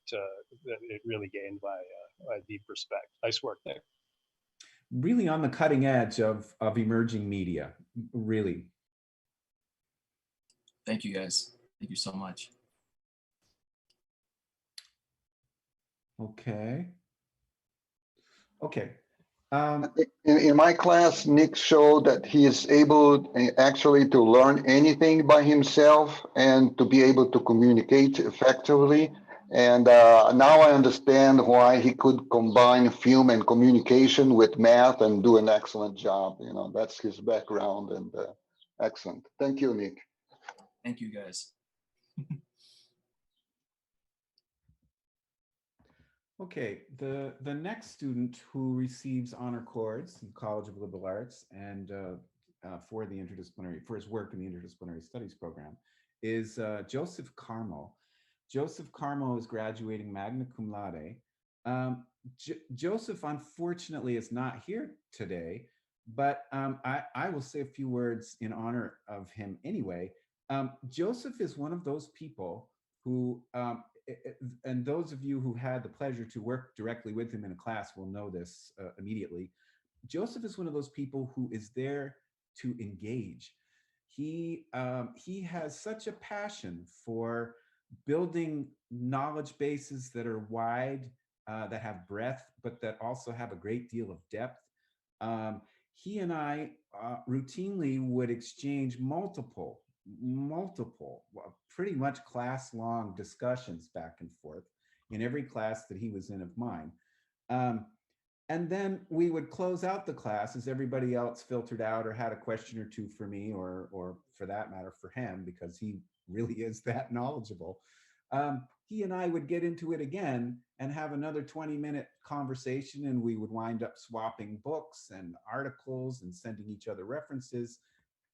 it really gained my deep respect. Nice work, Nick. Really on the cutting edge of emerging media, really. Thank you, guys. Thank you so much. Okay. In my class, Nick showed that he is able actually to learn anything by himself and to be able to communicate effectively. And now I understand why he could combine film and communication with math and do an excellent job. You know, that's his background, and excellent. Thank you, Nick. Thank you, guys. Okay, the next student who receives honor cords in the College of Liberal Arts and for his work in the interdisciplinary studies program is Joseph Carmo. Joseph Carmo is graduating magna cum laude. Joseph, unfortunately, is not here today, but I will say a few words in honor of him anyway. Joseph is one of those people who, and those of you who had the pleasure to work directly with him in a class will know this immediately. Joseph is one of those people who is there to engage. He has such a passion for building knowledge bases that are wide, that have breadth, but that also have a great deal of depth. He and I routinely would exchange multiple, pretty much class-long discussions back and forth in every class that he was in of mine. And then we would close out the class as everybody else filtered out or had a question or two for me, or for that matter, for him, because he really is that knowledgeable. He and I would get into it again and have another 20-minute conversation, and we would wind up swapping books and articles and sending each other references.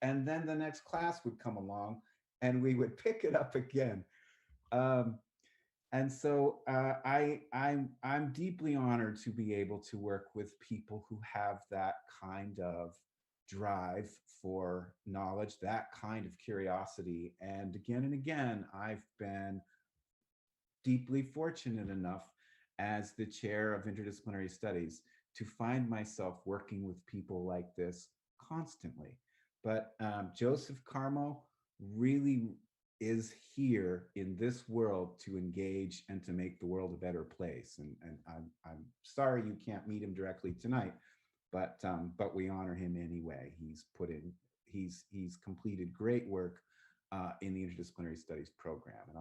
And then the next class would come along and we would pick it up again. And so I'm deeply honored to be able to work with people who have that kind of drive for knowledge, that kind of curiosity. And again, I've been deeply fortunate enough as the chair of interdisciplinary studies to find myself working with people like this constantly. But Joseph Carmo really is here in this world to engage and to make the world a better place. And I'm sorry you can't meet him directly tonight, but we honor him anyway. He's completed great work in the interdisciplinary studies program, and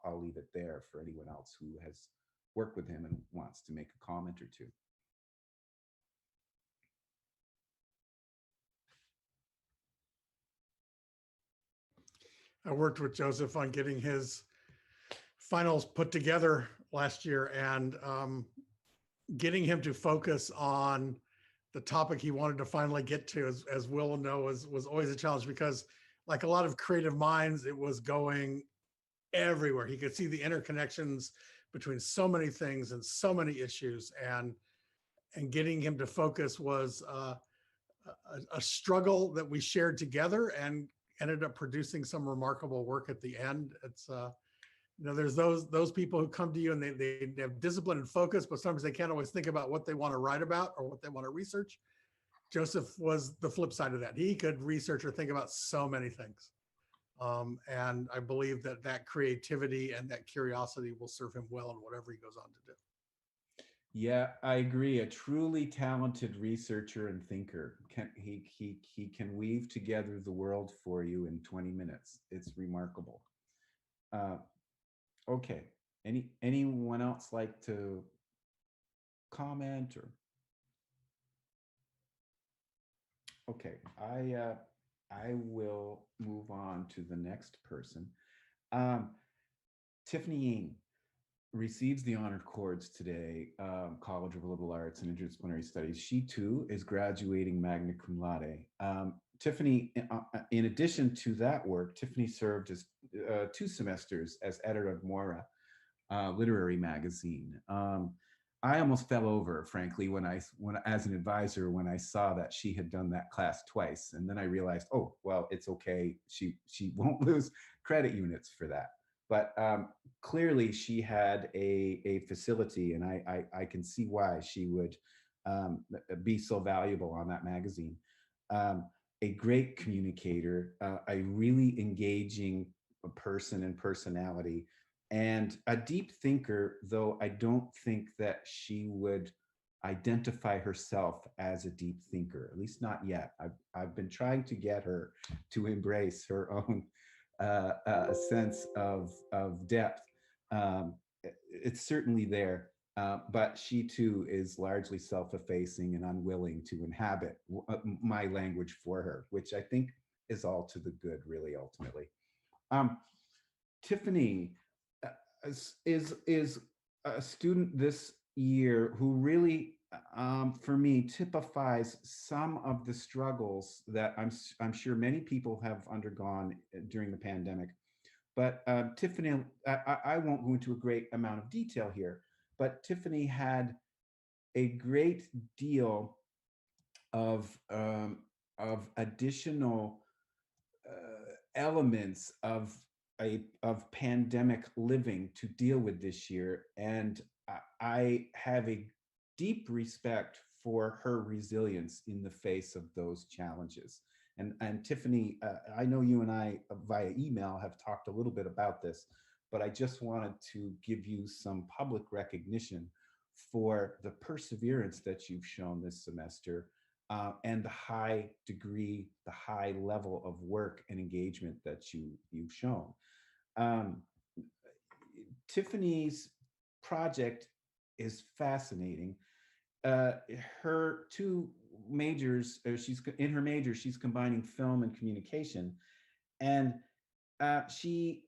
I'll leave it there for anyone else who has worked with him and wants to make a comment or two. I worked with Joseph on getting his finals put together last year, and getting him to focus on the topic he wanted to finally get to, as Will will know, was always a challenge, because like a lot of creative minds, it was going everywhere. He could see the interconnections between so many things and so many issues, and getting him to focus was a struggle that we shared together, and ended up producing some remarkable work at the end. It's there's those people who come to you and they have discipline and focus, but sometimes they can't always think about what they want to write about or what they want to research. Joseph was the flip side of that. He could research or think about so many things. And I believe that creativity and that curiosity will serve him well in whatever he goes on to do. Yeah, I agree. A truly talented researcher and thinker. He can weave together the world for you in 20 minutes. It's remarkable. Okay. Anyone else like to comment or? Okay, I will move on to the next person. Tiffany Ying receives the honor cords today, College of Liberal Arts and Interdisciplinary Studies. She too is graduating magna cum laude. Tiffany, in addition to that work, Tiffany served as 2 semesters as editor of Moira literary magazine. I almost fell over, frankly, when as an advisor, when I saw that she had done that class twice, and then I realized, oh, well, it's okay. She won't lose credit units for that. But clearly, she had a facility, and I can see why she would be so valuable on that magazine. A great communicator, a really engaging person and personality, and a deep thinker, though I don't think that she would identify herself as a deep thinker, at least not yet. I've been trying to get her to embrace her own sense of depth. It's certainly there, but she too is largely self-effacing and unwilling to inhabit my language for her, which I think is all to the good, really, ultimately. Tiffany is a student this year who really, for me, typifies some of the struggles that I'm sure many people have undergone during the pandemic. But Tiffany, I won't go into a great amount of detail here, but Tiffany had a great deal of additional elements of pandemic living to deal with this year, and I have a deep respect for her resilience in the face of those challenges. And Tiffany, I know you and I via email have talked a little bit about this, but I just wanted to give you some public recognition for the perseverance that you've shown this semester, and the high degree, the high level of work and engagement that you've shown. Tiffany's project is fascinating. Her 2 majors, in her major, she's combining film and communication, and she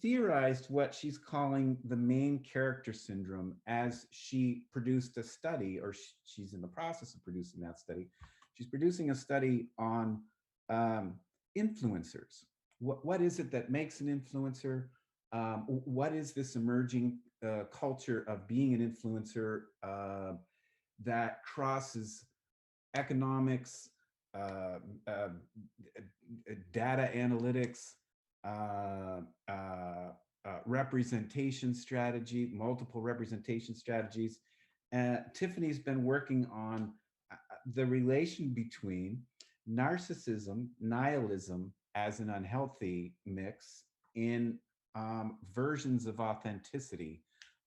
theorized what she's calling the main character syndrome as she produced a study, or she's in the process of producing that study. She's producing a study on influencers. What is it that makes an influencer? what is this emerging culture of being an influencer that crosses economics, data analytics, representation strategy, multiple representation strategies. Tiffany's been working on the relation between narcissism, nihilism as an unhealthy mix in versions of authenticity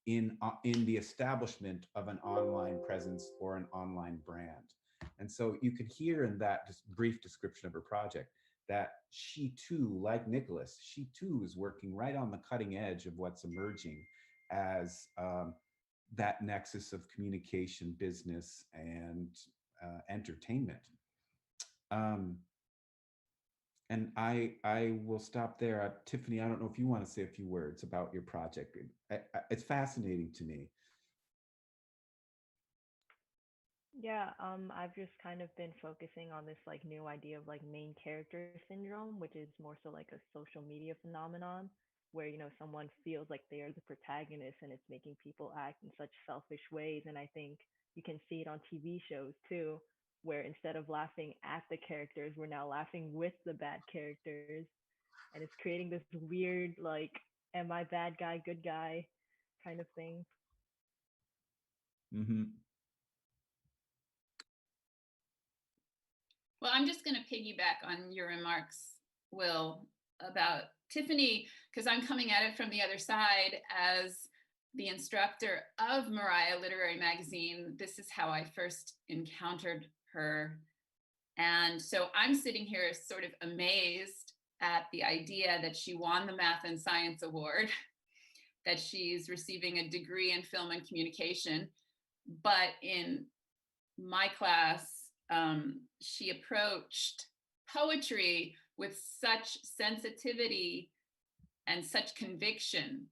in the establishment of an online presence or an online brand. And so you could hear in that just brief description of her project that she too, like Nicholas, she too is working right on the cutting edge of what's emerging as that nexus of communication, business, and entertainment. And I will stop there. Tiffany, I don't know if you want to say a few words about your project. It's fascinating to me. Yeah, I've just kind of been focusing on this like new idea of like main character syndrome, which is more so like a social media phenomenon where, you know, someone feels like they are the protagonist and it's making people act in such selfish ways. And I think you can see it on TV shows too, where instead of laughing at the characters, we're now laughing with the bad characters. And it's creating this weird, like, am I bad guy, good guy kind of thing. Mm-hmm. Well, I'm just going to piggyback on your remarks, Will, about Tiffany, because I'm coming at it from the other side as the instructor of Mariah Literary Magazine. This is how I first encountered her. And so I'm sitting here sort of amazed at the idea that she won the Math and Science Award, that she's receiving a degree in film and communication. But in my class, she approached poetry with such sensitivity and such conviction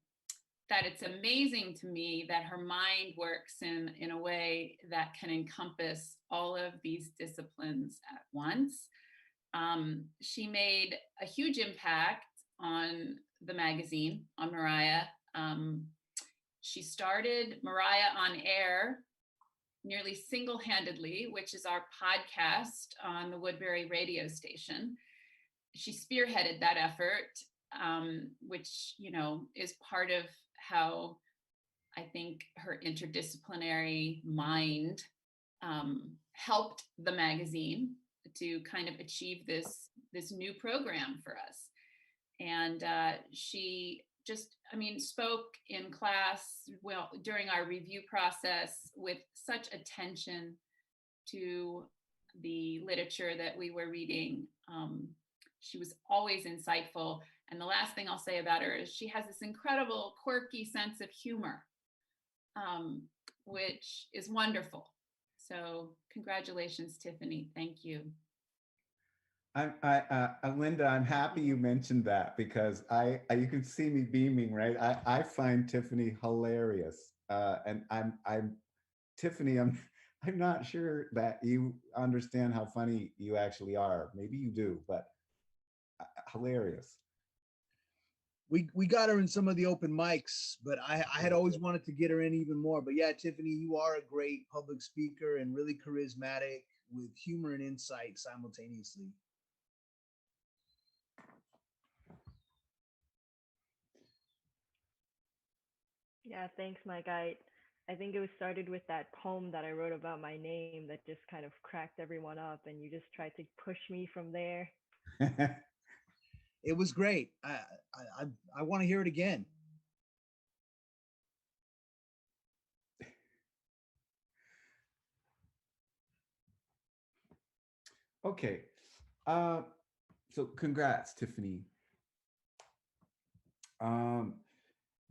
that it's amazing to me that her mind works in a way that can encompass all of these disciplines at once. She made a huge impact on the magazine, on Mariah. She started Mariah on Air nearly single-handedly, which is our podcast on the Woodbury radio station. She spearheaded that effort, which, you know, is part of how I think her interdisciplinary mind helped the magazine to kind of achieve this new program for us. And she just, I mean, spoke in class, well, during our review process with such attention to the literature that we were reading. She was always insightful. And the last thing I'll say about her is she has this incredible, quirky sense of humor, which is wonderful. So congratulations, Tiffany. Thank you. Linda, I'm happy you mentioned that because you can see me beaming, right? I find Tiffany hilarious, and I'm Tiffany. I'm not sure that you understand how funny you actually are. Maybe you do, but hilarious. We got her in some of the open mics, but I had always wanted to get her in even more. But yeah, Tiffany, you are a great public speaker and really charismatic with humor and insight simultaneously. Yeah, thanks, Mike. I think it was started with that poem that I wrote about my name that just kind of cracked everyone up, and you just tried to push me from there. It was great. I want to hear it again. Okay, so congrats, Tiffany.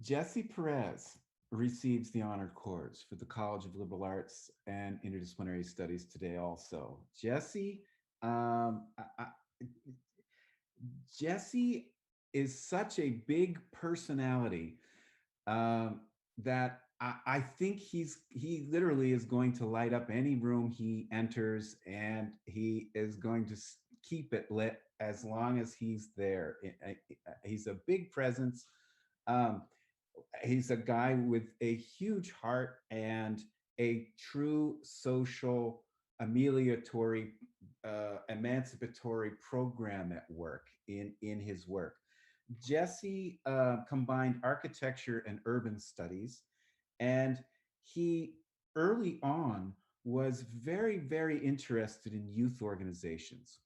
Jesse Perez receives the honor cords for the College of Liberal Arts and Interdisciplinary Studies today also. Jesse, Jesse is such a big personality that I think he literally is going to light up any room he enters, and he is going to keep it lit as long as he's there. He's a big presence. He's a guy with a huge heart and a true social amelioratory, emancipatory program at work in his work. Jesse combined architecture and urban studies, and he early on was very, very interested in youth organizations.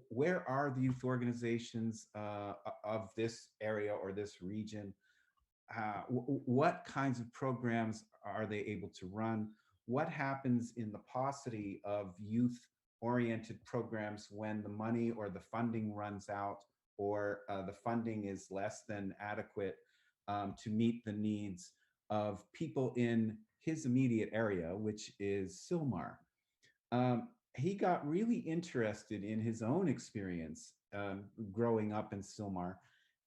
Where are the youth organizations of this area or this region? What kinds of programs are they able to run? What happens in the paucity of youth-oriented programs when the money or the funding runs out, or the funding is less than adequate to meet the needs of people in his immediate area, which is Sylmar. He got really interested in his own experience growing up in Sylmar,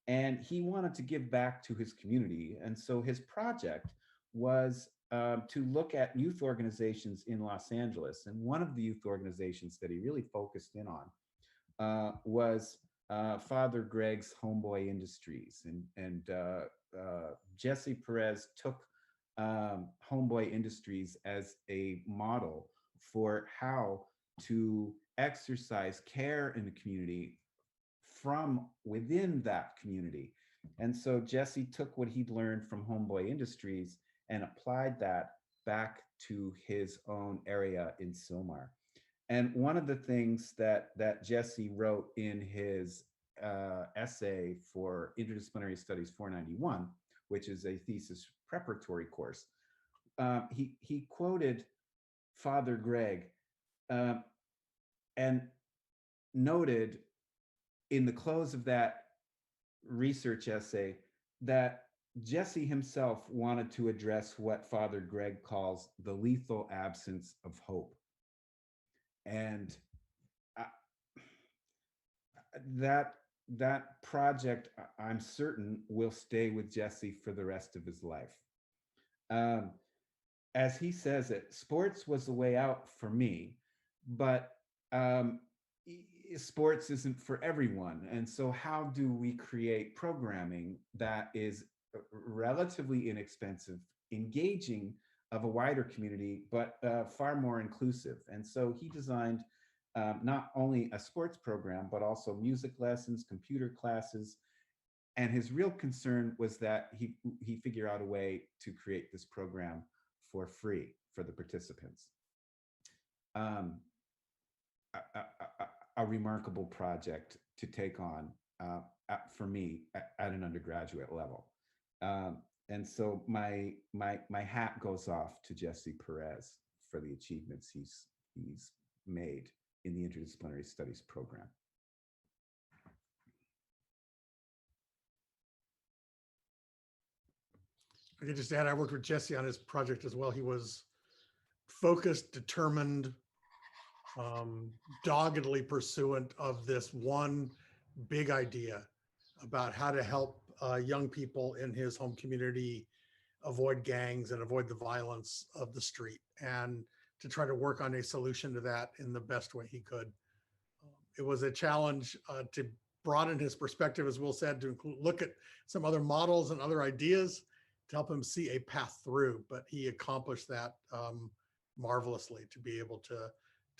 and he wanted to give back to his community. And so his project was to look at youth organizations in Los Angeles. And one of the youth organizations that he really focused in on was Father Greg's Homeboy Industries. And Jesse Perez took Homeboy Industries as a model for how to exercise care in the community from within that community. And so Jesse took what he'd learned from Homeboy Industries and applied that back to his own area in Sylmar. And one of the things that Jesse wrote in his essay for Interdisciplinary Studies 491, which is a thesis preparatory course, he quoted Father Greg and noted in the close of that research essay that Jesse himself wanted to address what Father Greg calls the lethal absence of hope. And that project, I'm certain, will stay with Jesse for the rest of his life. As he says it, sports was the way out for me, but sports isn't for everyone. And so how do we create programming that is relatively inexpensive, engaging of a wider community, but far more inclusive? And so he designed not only a sports program, but also music lessons, computer classes. And his real concern was that he figure out a way to create this program for free for the participants. A remarkable project to take on for me at an undergraduate level. And so my hat goes off to Jesse Perez for the achievements he's made in the Interdisciplinary Studies program. I could just add, I worked with Jesse on his project as well. He was focused, determined, doggedly pursuant of this one big idea about how to help young people in his home community avoid gangs and avoid the violence of the street, and to try to work on a solution to that in the best way he could. It was a challenge to broaden his perspective, as Will said, to look at some other models and other ideas to help him see a path through, but he accomplished that marvelously to be able to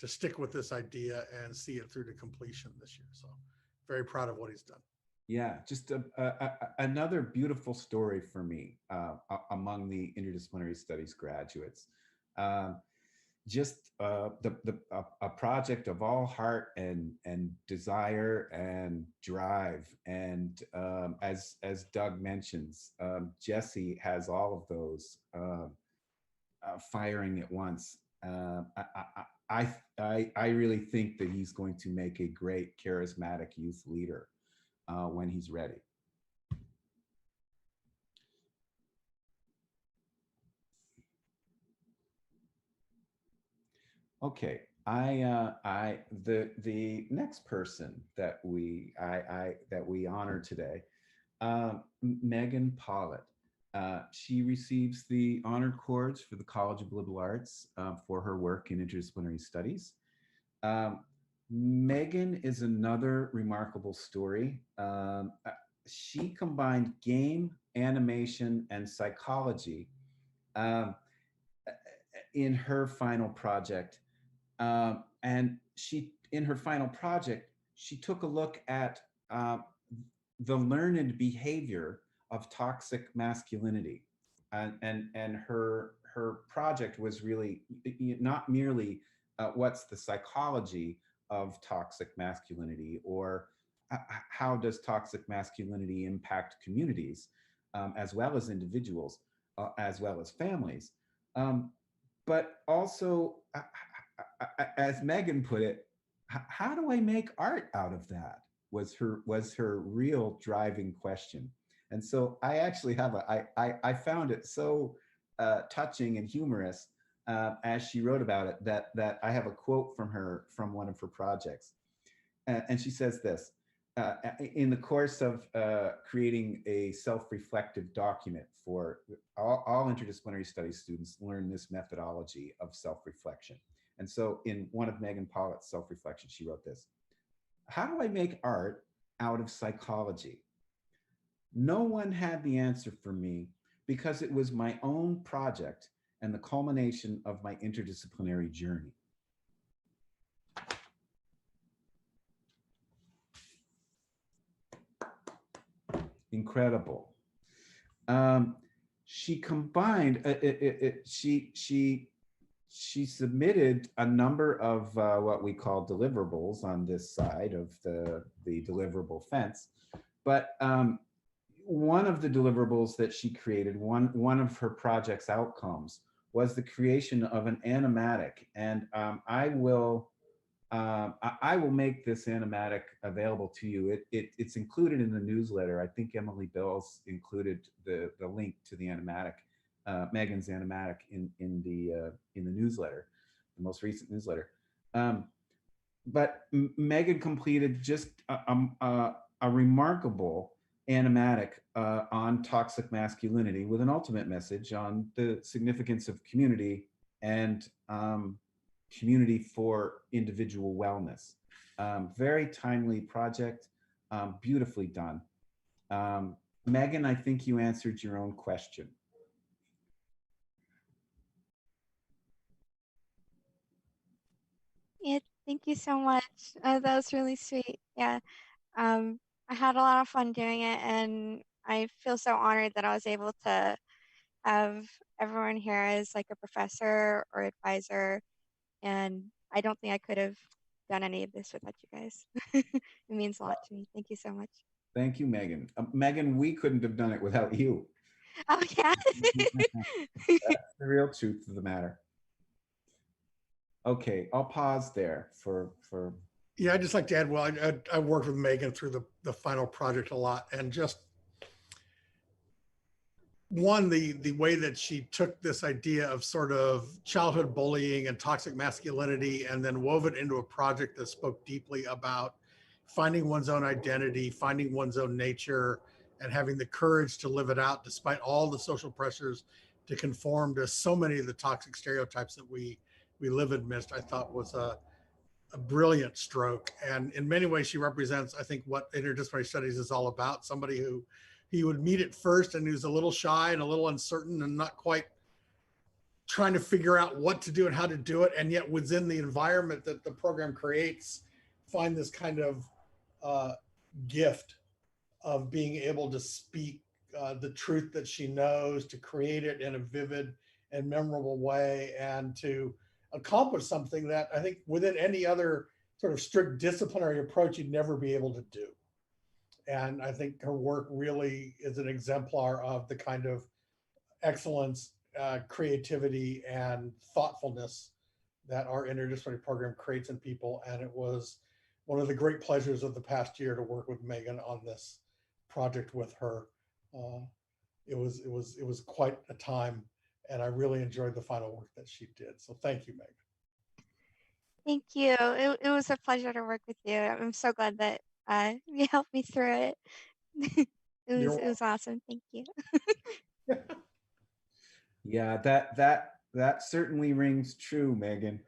stick with this idea and see it through to completion this year. So very proud of what he's done. Yeah, just another beautiful story for me among the Interdisciplinary Studies graduates. Just a project of all heart and desire and drive. And as Doug mentions, Jesse has all of those firing at once. I really think that he's going to make a great charismatic youth leader when he's ready. Okay, the next person that we honor today, Megan Pollitt. She receives the honor cords for the College of Liberal Arts for her work in interdisciplinary studies. Megan is another remarkable story. She combined game animation, and psychology in her final project. And in her final project, she took a look at the learned behavior of toxic masculinity. And her project was really not merely what's the psychology of toxic masculinity, or how does toxic masculinity impact communities, as well as individuals, as well as families. But also, as Megan put it, how do I make art out of that? Was her real driving question. And so I actually have I found it so touching and humorous as she wrote about it, that I have a quote from her from one of her projects. And she says this: in the course of creating a self-reflective document for all interdisciplinary studies students learn this methodology of self-reflection. And so in one of Megan Pollitt's self-reflection, she wrote this: how do I make art out of psychology? No one had the answer for me, because it was my own project and the culmination of my interdisciplinary journey. Incredible. She combined, she submitted a number of what we call deliverables on this side of the deliverable fence. But one of the deliverables that she created, one of her project's outcomes, was the creation of an animatic. And I will make this animatic available to you. It's included in the newsletter. I think Emily Bills included the link to the animatic, Megan's animatic, in the newsletter, the most recent newsletter. But Megan completed just a remarkable animatic on toxic masculinity, with an ultimate message on the significance of community and community for individual wellness. Very timely project, beautifully done. Megan, I think you answered your own question. Yeah, thank you so much. That was really sweet. Yeah, I had a lot of fun doing it, and I feel so honored that I was able to have everyone here as like a professor or advisor. And I don't think I could have done any of this without you guys. It means a lot to me. Thank you so much. Thank you, Megan. Megan, we couldn't have done it without you. Oh, yeah. That's the real truth of the matter. Okay, I'll pause there for. Yeah, I'd just like to add, well, I worked with Megan through the final project a lot, and just one, the way that she took this idea of sort of childhood bullying and toxic masculinity, and then wove it into a project that spoke deeply about finding one's own identity, finding one's own nature, and having the courage to live it out despite all the social pressures to conform to so many of the toxic stereotypes that we live amidst, I thought was a brilliant stroke. And in many ways, she represents, I think, what interdisciplinary studies is all about. Somebody who he would meet at first and who's a little shy and a little uncertain and not quite trying to figure out what to do and how to do it. And yet within the environment that the program creates, find this kind of gift of being able to speak the truth that she knows, to create it in a vivid and memorable way, and to accomplish something that I think within any other sort of strict disciplinary approach, you'd never be able to do. And I think her work really is an exemplar of the kind of excellence, creativity, and thoughtfulness that our interdisciplinary program creates in people. And it was one of the great pleasures of the past year to work with Megan on this project with her. It was quite a time, and I really enjoyed the final work that she did. So thank you, Megan. Thank you. It was a pleasure to work with you. I'm so glad that you helped me through it. It was awesome. Thank you. Yeah, that certainly rings true, Megan.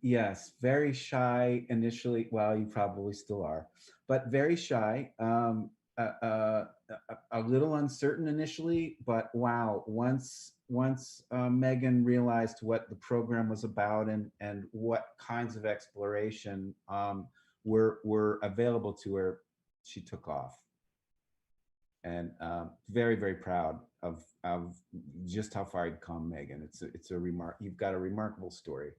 Yes, very shy initially. Well, you probably still are, but very shy. A a little uncertain initially, but wow, once Megan realized what the program was about and what kinds of exploration were available to her, she took off. And very, very proud of just how far you've come, Megan. You've got a remarkable story.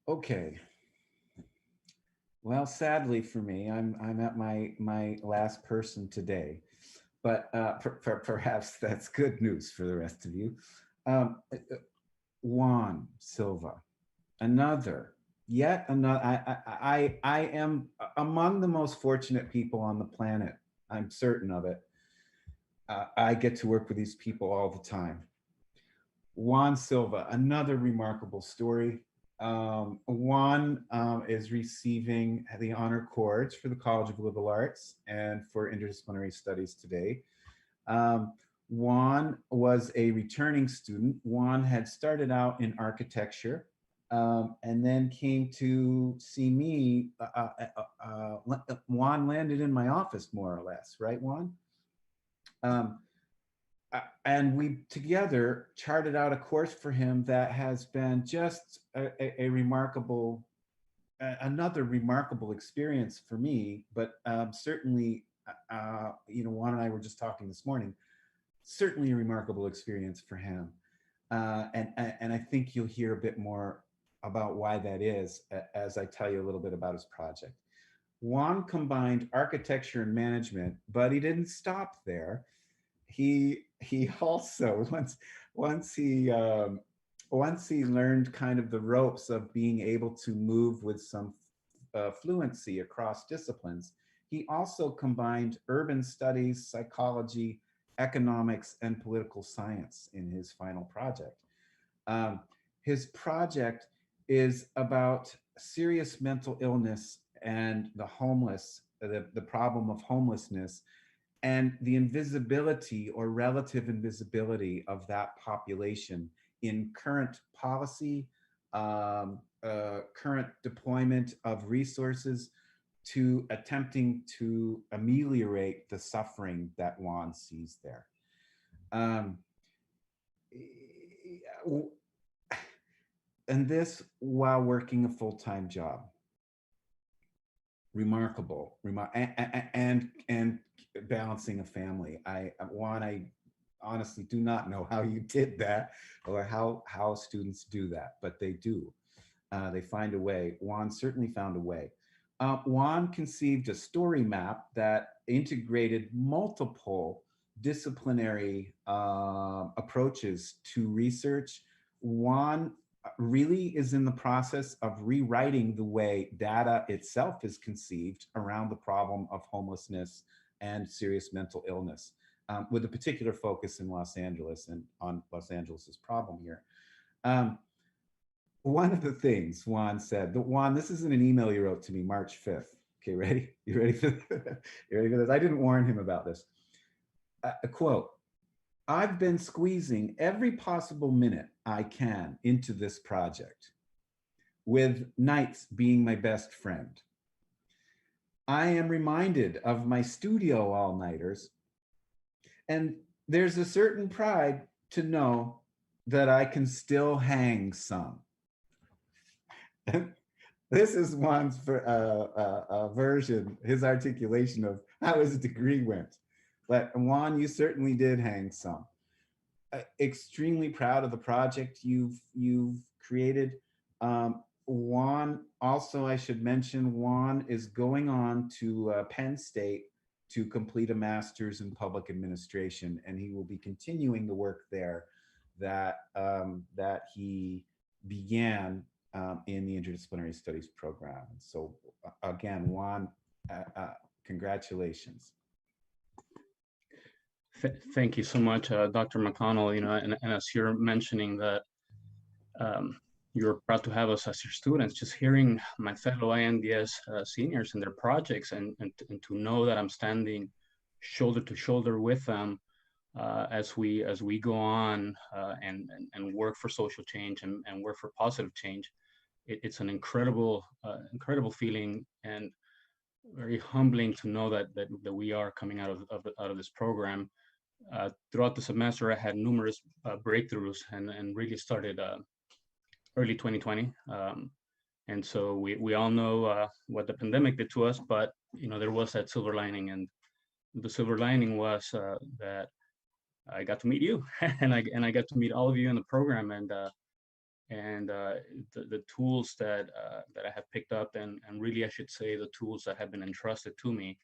Okay. Well, sadly for me, I'm at my last person today, but perhaps that's good news for the rest of you. Juan Silva, yet another. I am among the most fortunate people on the planet. I'm certain of it. I get to work with these people all the time. Juan Silva, another remarkable story. Juan is receiving the honor cords for the College of Liberal Arts and for Interdisciplinary Studies today. Juan was a returning student. Juan had started out in architecture and then came to see me. Juan landed in my office, more or less, right, Juan? And we together charted out a course for him that has been just a remarkable, another remarkable experience for me, but certainly, Juan and I were just talking this morning, certainly a remarkable experience for him. And I think you'll hear a bit more about why that is as I tell you a little bit about his project. Juan combined architecture and management, but he didn't stop there. He also once he learned kind of the ropes of being able to move with some fluency across disciplines, he also combined urban studies, psychology, economics, and political science in his final project. His project is about serious mental illness and the homeless, the problem of homelessness, and the invisibility or relative invisibility of that population in current policy, current deployment of resources to attempting to ameliorate the suffering that Juan sees there. And this while working a full-time job. Remarkable, and balancing a family. Juan, I honestly do not know how you did that or how students do that, but they do. They find a way. Juan certainly found a way. Juan conceived a story map that integrated multiple disciplinary approaches to research. Juan really is in the process of rewriting the way data itself is conceived around the problem of homelessness and serious mental illness, with a particular focus in Los Angeles and on Los Angeles's problem here. One of the things Juan said, Juan, this is in an email you wrote to me March 5th. Okay, ready? You ready for this? You ready for this? I didn't warn him about this. A quote, "I've been squeezing every possible minute I can into this project, with nights being my best friend. I am reminded of my studio all-nighters, and there's a certain pride to know that I can still hang some." This is Juan's version, his articulation of how his degree went. But Juan, you certainly did hang some. Extremely proud of the project you've created. Juan, also I should mention, Juan is going on to Penn State to complete a master's in public administration, and he will be continuing the work there that he began in the Interdisciplinary Studies program. So again, Juan, congratulations. Thank you so much, Dr. McConnell. And as you're mentioning that you're proud to have us as your students, just hearing my fellow INDS seniors and their projects and to know that I'm standing shoulder to shoulder with them as we go on and work for social change and work for positive change. It's an incredible feeling, and very humbling to know that we are coming out of this program. Throughout the semester, I had numerous breakthroughs and really started early 2020. And so we all know what the pandemic did to us, but there was that silver lining, and the silver lining was that I got to meet you, and I got to meet all of you in the program, and the tools that I have picked up, and really I should say the tools that have been entrusted to me,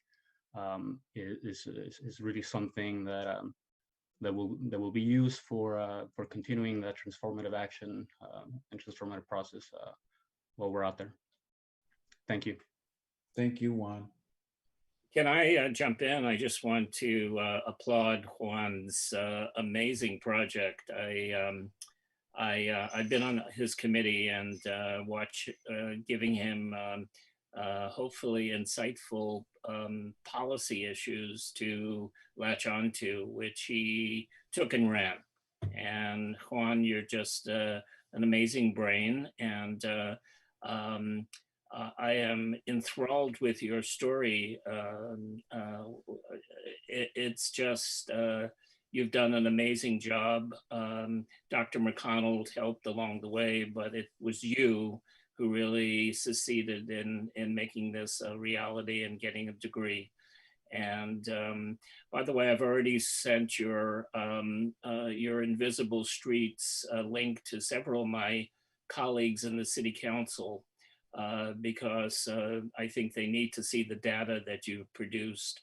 is really something that will be used for continuing that transformative action and transformative process while we're out there. Thank you. Thank you, Juan. Can I jump in? I just want to applaud Juan's amazing project. I've been on his committee and watch giving him hopefully insightful policy issues to latch onto, which he took and ran. And Juan, you're just an amazing brain, and I am enthralled with your story. It's just, you've done an amazing job. Dr. McConnell helped along the way, but it was you who really succeeded in making this a reality and getting a degree. And by the way, I've already sent your Invisible Streets link to several of my colleagues in the City Council, because I think they need to see the data that you've produced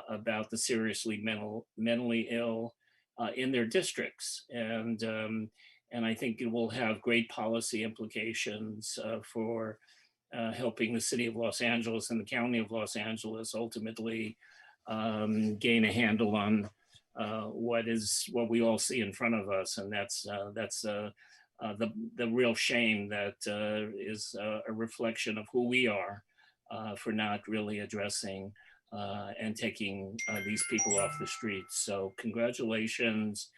about the seriously mentally ill in their districts. And I think it will have great policy implications for helping the city of Los Angeles and the county of Los Angeles ultimately gain a handle on what we all see in front of us. And that's the real shame that is a reflection of who we are for not really addressing and taking these people off the streets. So congratulations,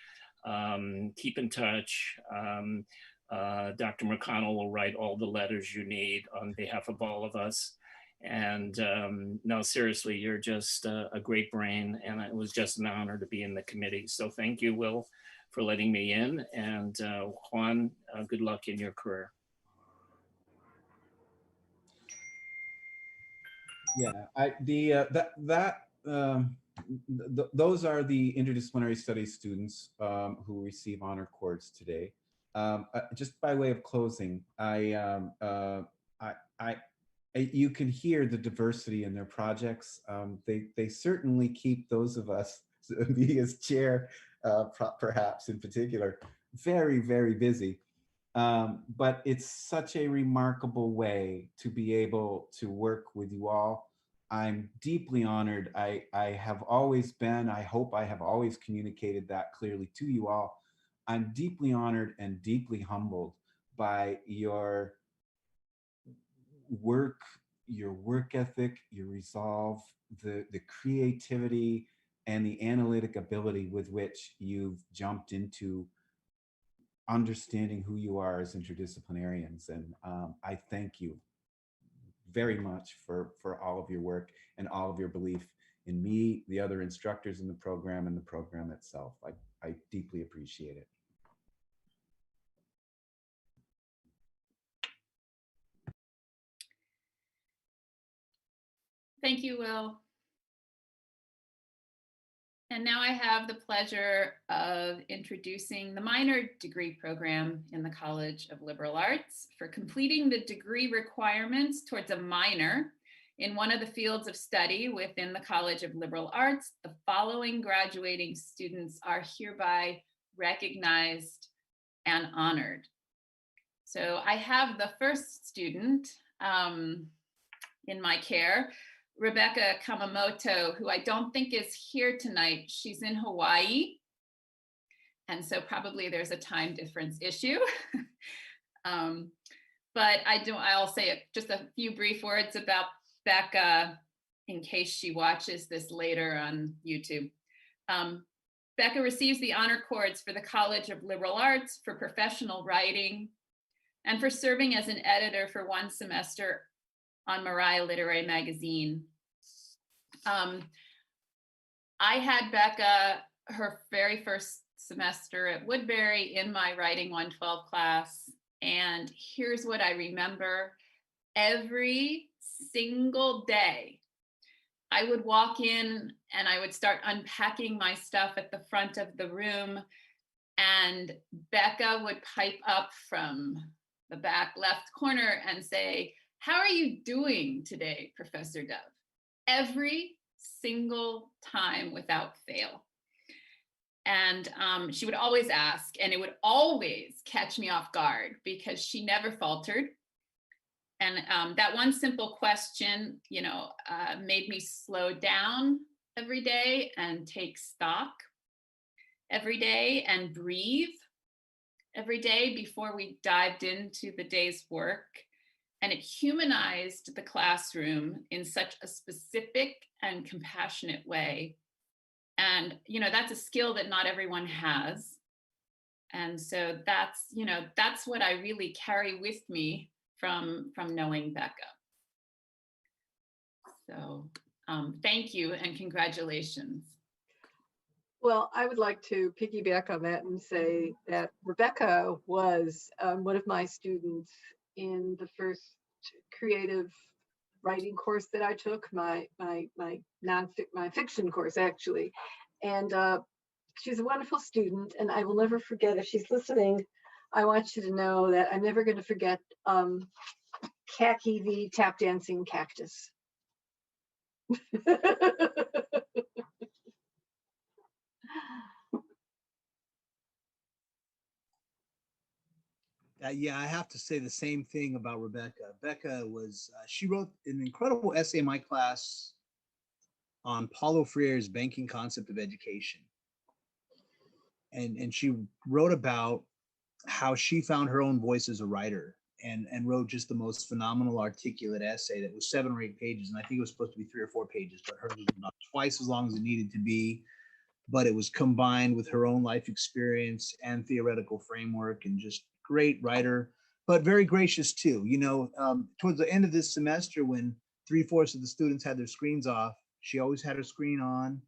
keep in touch. Dr. McConnell will write all the letters you need on behalf of all of us. And no, seriously, you're just a great brain, and it was just an honor to be in the committee. So thank you, Will, for letting me in, and Juan, good luck in your career. Yeah, those are the interdisciplinary studies students who receive honor cords today. Just by way of closing, you can hear the diversity in their projects. They certainly keep those of us, me as chair, perhaps in particular, very, very busy. But it's such a remarkable way to be able to work with you all. I'm deeply honored. I have always been, I hope I have always communicated that clearly to you all. I'm deeply honored and deeply humbled by your work ethic, your resolve, the creativity, and the analytic ability with which you've jumped into understanding who you are as interdisciplinarians. And I thank you very much for all of your work and all of your belief in me, the other instructors in the program, and the program itself. I deeply appreciate it. Thank you, Will. And now I have the pleasure of introducing the minor degree program in the College of Liberal Arts. For completing the degree requirements towards a minor in one of the fields of study within the College of Liberal Arts, the following graduating students are hereby recognized and honored. So I have the first student in my care, Rebecca Kamamoto, who I don't think is here tonight. She's in Hawaii. And so probably there's a time difference issue. But I'll say just a few brief words about Becca in case she watches this later on YouTube. Becca receives the honor cords for the College of Liberal Arts for professional writing and for serving as an editor for one semester on Mariah Literary Magazine. I had Becca her very first semester at Woodbury in my Writing 112 class. And here's what I remember. Every single day, I would walk in and I would start unpacking my stuff at the front of the room. And Becca would pipe up from the back left corner and say, "How are you doing today, Professor Dove?" Every single time without fail. And she would always ask, and it would always catch me off guard because she never faltered. And that one simple question, made me slow down every day and take stock every day and breathe every day before we dived into the day's work. And it humanized the classroom in such a specific and compassionate way. And, that's a skill that not everyone has. And so that's what I really carry with me from knowing Becca. So thank you and congratulations. Well, I would like to piggyback on that and say that Rebecca was one of my students in the first creative writing course that I took, my fiction course actually. And she's a wonderful student, and I will never forget, if she's listening, I want you to know that I'm never going to forget Khaki the tap dancing cactus. Yeah, I have to say the same thing about Rebecca. Becca was, she wrote an incredible essay in my class on Paulo Freire's Banking Concept of Education. And she wrote about how she found her own voice as a writer and wrote just the most phenomenal articulate essay that was 7 or 8 pages. And I think it was supposed to be 3 or 4 pages, but hers was about twice as long as it needed to be. But it was combined with her own life experience and theoretical framework, and just great writer, but very gracious too. Towards the end of this semester, when 3/4 of the students had their screens off, she always had her screen on,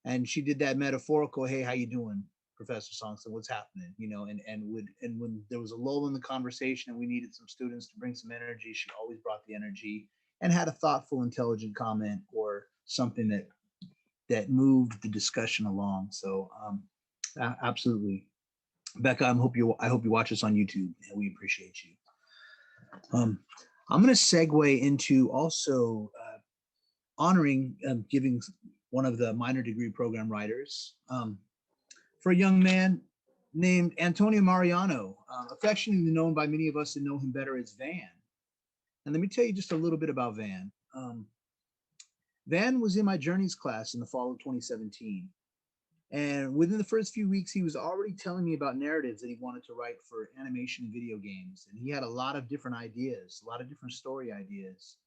and she did that metaphorical, "Hey, how you doing, Professor Songson? What's happening?" And when there was a lull in the conversation and we needed some students to bring some energy, she always brought the energy and had a thoughtful, intelligent comment or something that moved the discussion along. So absolutely. Becca, I hope you watch us on YouTube, and we appreciate you. I'm going to segue into also honoring, giving one of the minor degree program writers for a young man named Antonio Mariano, affectionately known by many of us that know him better as Van. And let me tell you just a little bit about Van. Van was in my Journeys class in the fall of 2017. And within the first few weeks, he was already telling me about narratives that he wanted to write for animation and video games. And he had a lot of different ideas, a lot of different story ideas.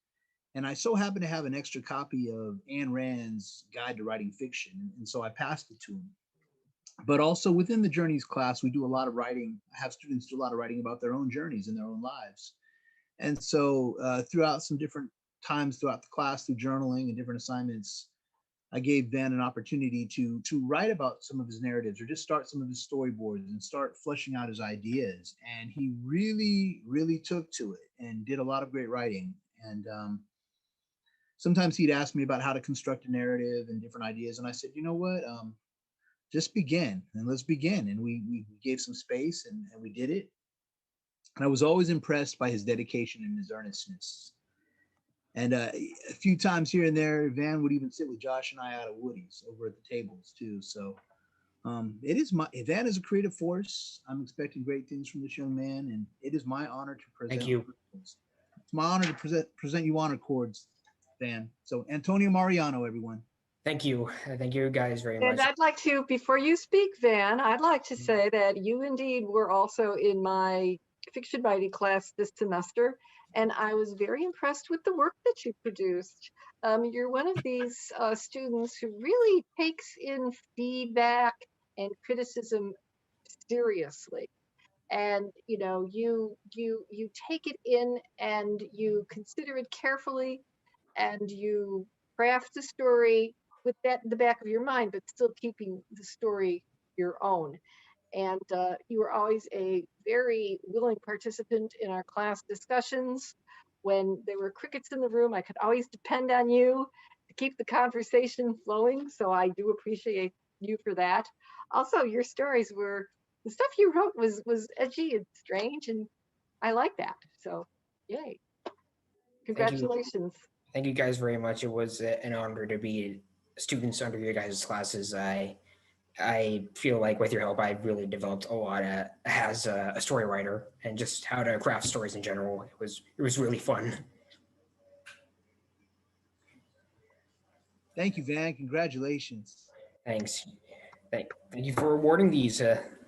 And I so happened to have an extra copy of Ayn Rand's Guide to Writing Fiction. And so I passed it to him. But also within the Journeys class, we do a lot of writing. I have students do a lot of writing about their own journeys and their own lives. And so throughout some different times throughout the class, through journaling and different assignments, I gave Van an opportunity to write about some of his narratives or just start some of his storyboards and start fleshing out his ideas. And he really, really took to it and did a lot of great writing. And sometimes he'd ask me about how to construct a narrative and different ideas. And I said, you know what, just begin and let's begin. And we gave some space and we did it. And I was always impressed by his dedication and his earnestness. And a few times here and there, Van would even sit with Josh and I out at Woody's over at the tables too. So Van is a creative force. I'm expecting great things from this young man, and it is my honor to present. Thank you. It's my honor to present you honor cords, Van. So Antonio Mariano, everyone. Thank you. Thank you guys very much. And I'd like to, before you speak, Van, I'd like to say that you indeed were also in my fiction writing class this semester, and I was very impressed with the work that you produced. You're one of these students who really takes in feedback and criticism seriously. And you take it in and you consider it carefully, and you craft a story with that in the back of your mind, but still keeping the story your own. And you were always a very willing participant in our class discussions. When there were crickets in the room, I could always depend on you to keep the conversation flowing. So I do appreciate you for that. Also, your stories were, the stuff you wrote was edgy and strange, and I like that. So yay. Congratulations. Thank you guys very much. It was an honor to be students under your guys' classes. I feel like with your help, I've really developed a lot as a story writer and just how to craft stories in general. It was really fun. Thank you, Van. Congratulations. Thanks. Thank you for awarding these.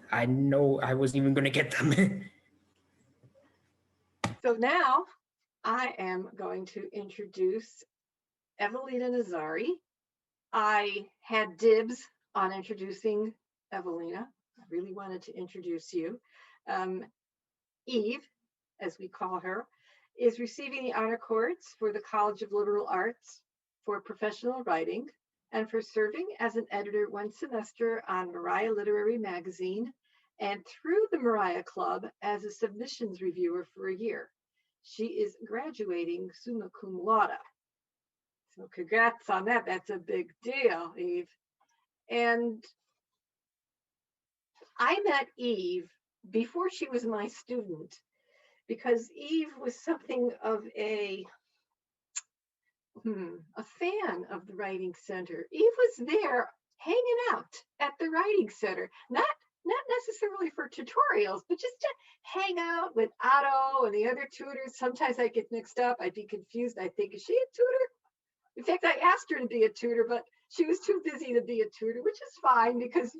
I know I wasn't even going to get them. So now I am going to introduce Evelina Nazari. I had dibs on introducing Evelina. I really wanted to introduce you. Eve, as we call her, is receiving the honor cords for the College of Liberal Arts for professional writing and for serving as an editor one semester on Mariah Literary Magazine and through the Mariah Club as a submissions reviewer for a year. She is graduating summa cum laude. So congrats on that. That's a big deal, Eve. And I met Eve before she was my student because Eve was something of a fan of the Writing Center. Eve was there hanging out at the Writing Center, not necessarily for tutorials, but just to hang out with Otto and the other tutors. Sometimes I get mixed up. I'd be confused. I think, is she a tutor? In fact, I asked her to be a tutor, but she was too busy to be a tutor, which is fine because,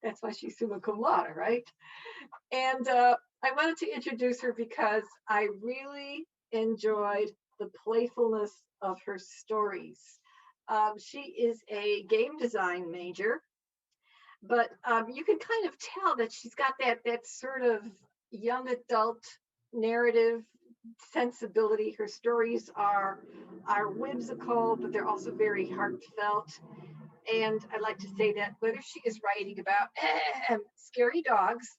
that's why she's summa cum laude, right? And I wanted to introduce her because I really enjoyed the playfulness of her stories. She is a game design major, but you can kind of tell that she's got that sort of young adult narrative sensibility. Her stories are whimsical, but they're also very heartfelt. And I like to say that whether she is writing about scary dogs,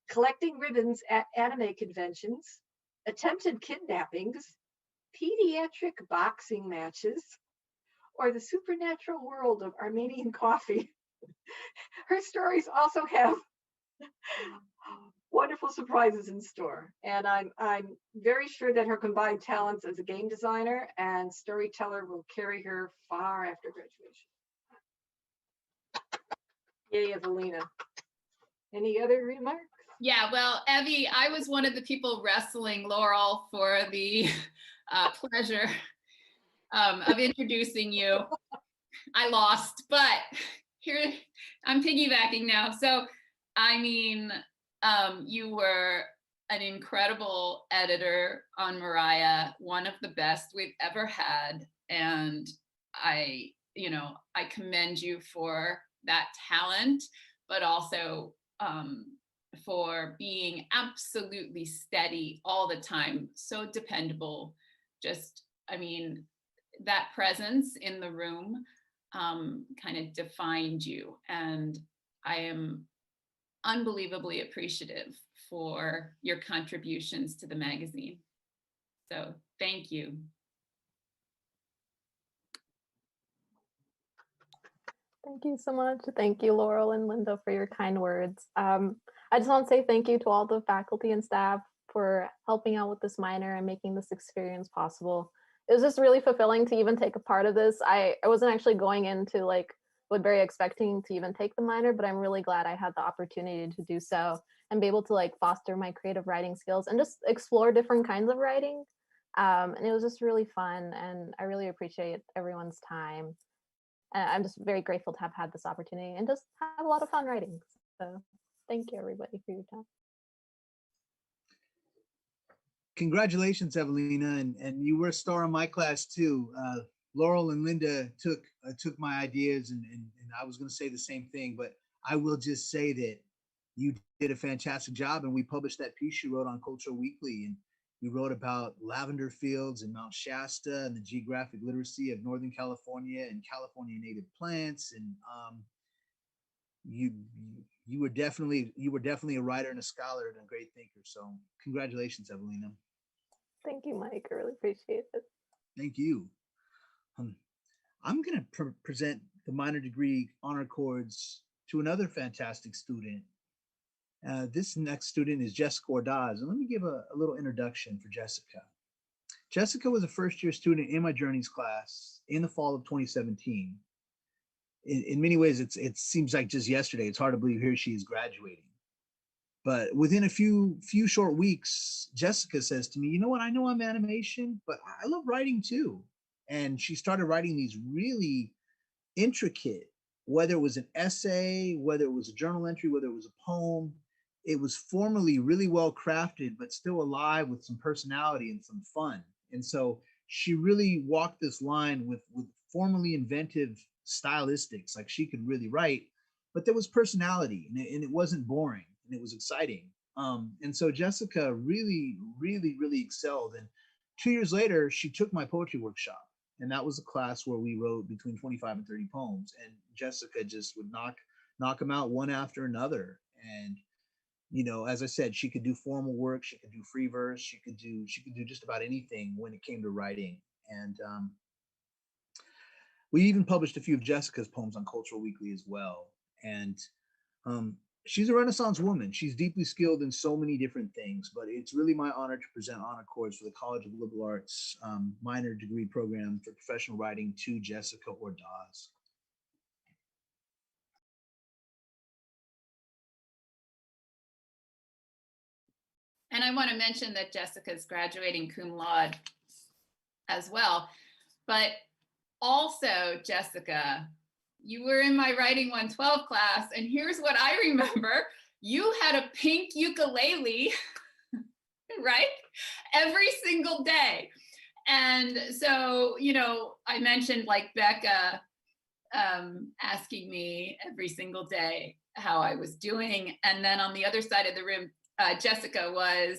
collecting ribbons at anime conventions, attempted kidnappings, pediatric boxing matches, or the supernatural world of Armenian coffee, her stories also have wonderful surprises in store. And I'm very sure that her combined talents as a game designer and storyteller will carry her far after graduation. Yay, Evelina. Any other remarks? Yeah, well, Evie, I was one of the people wrestling Laurel for the pleasure of introducing you. I lost, but here I'm piggybacking now. So, I mean, you were an incredible editor on Mariah, one of the best we've ever had. And I commend you for that talent, but also for being absolutely steady all the time, so dependable. Just, I mean, that presence in the room kind of defined you. And I am unbelievably appreciative for your contributions to the magazine. So thank you. Thank you so much. Thank you, Laurel and Linda, for your kind words. I just want to say thank you to all the faculty and staff for helping out with this minor and making this experience possible. It was just really fulfilling to even take a part of this. I wasn't actually going into Woodbury expecting to even take the minor, but I'm really glad I had the opportunity to do so and be able to foster my creative writing skills and just explore different kinds of writing. And it was just really fun, and I really appreciate everyone's time. I'm just very grateful to have had this opportunity and just have a lot of fun writing. So thank you, everybody, for your time. Congratulations, Evelina, and you were a star in my class too. Laurel and Linda took my ideas, and I was going to say the same thing, but I will just say that you did a fantastic job, and we published that piece you wrote on Cultural Weekly, and you wrote about lavender fields in Mount Shasta and the geographic literacy of Northern California and California native plants, and you were definitely a writer and a scholar and a great thinker. So congratulations, Evelina. Thank you, Mike. I really appreciate it. Thank you. I'm going to present the minor degree honor cords to another fantastic student. This next student is Jessica Ordaz, and let me give a little introduction for Jessica. Jessica was a first-year student in my Journeys class in the fall of 2017. In many ways, it seems like just yesterday. It's hard to believe here she is graduating. But within a few short weeks, Jessica says to me, you know what, I know I'm animation, but I love writing too. And she started writing these really intricate, whether it was an essay, whether it was a journal entry, whether it was a poem, it was formally really well crafted, but still alive with some personality and some fun. And so she really walked this line with formally inventive stylistics, like she could really write, but there was personality, and it wasn't boring, and it was exciting. And so Jessica really excelled. And 2 years later, she took my poetry workshop, and that was a class where we wrote between 25 and 30 poems, and Jessica just would knock them out one after another. And you know, as I said, she could do formal work, she could do free verse, she could do just about anything when it came to writing. And we even published a few of Jessica's poems on Cultural Weekly as well. And she's a Renaissance woman. She's deeply skilled in so many different things, but it's really my honor to present honor cords for the College of Liberal Arts minor degree program for professional writing to Jessica Ordaz. And I want to mention that Jessica's graduating cum laude as well. But also, Jessica, you were in my Writing 112 class, and here's what I remember. You had a pink ukulele, right? Every single day. And so, you know, I mentioned like Becca asking me every single day how I was doing. And then on the other side of the room, Jessica was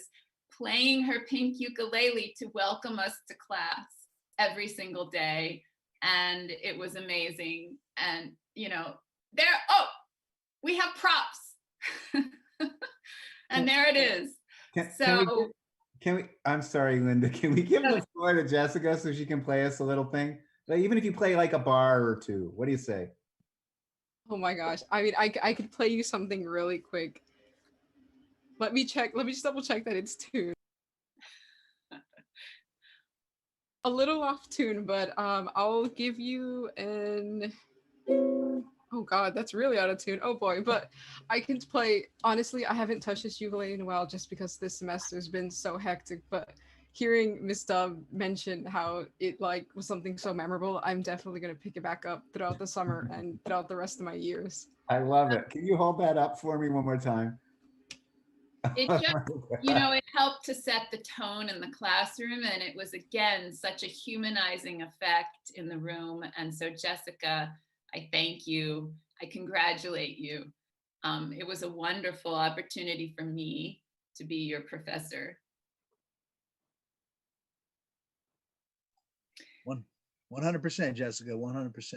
playing her pink ukulele to welcome us to class every single day. And it was amazing. And, you know, we have props. And there it is. Can we, I'm sorry, Linda, can we give the floor to Jessica so she can play us a little thing? Like, even if you play like a bar or two, what do you say? Oh my gosh. I mean, I could play you something really quick. Let me just double check that it's tuned. A little off tune, but I'll give you an, oh God, that's really out of tune. Oh boy, but I can play, honestly, I haven't touched this ukulele in a while just because this semester's been so hectic, but hearing Miss Dove mention how it like was something so memorable, I'm definitely gonna pick it back up throughout the summer and throughout the rest of my years. I love it. Can you hold that up for me one more time? It just, you know, it helped to set the tone in the classroom, and it was, again, such a humanizing effect in the room. And so, Jessica, I thank you. I congratulate you. It was a wonderful opportunity for me to be your professor. 100%, Jessica, 100%.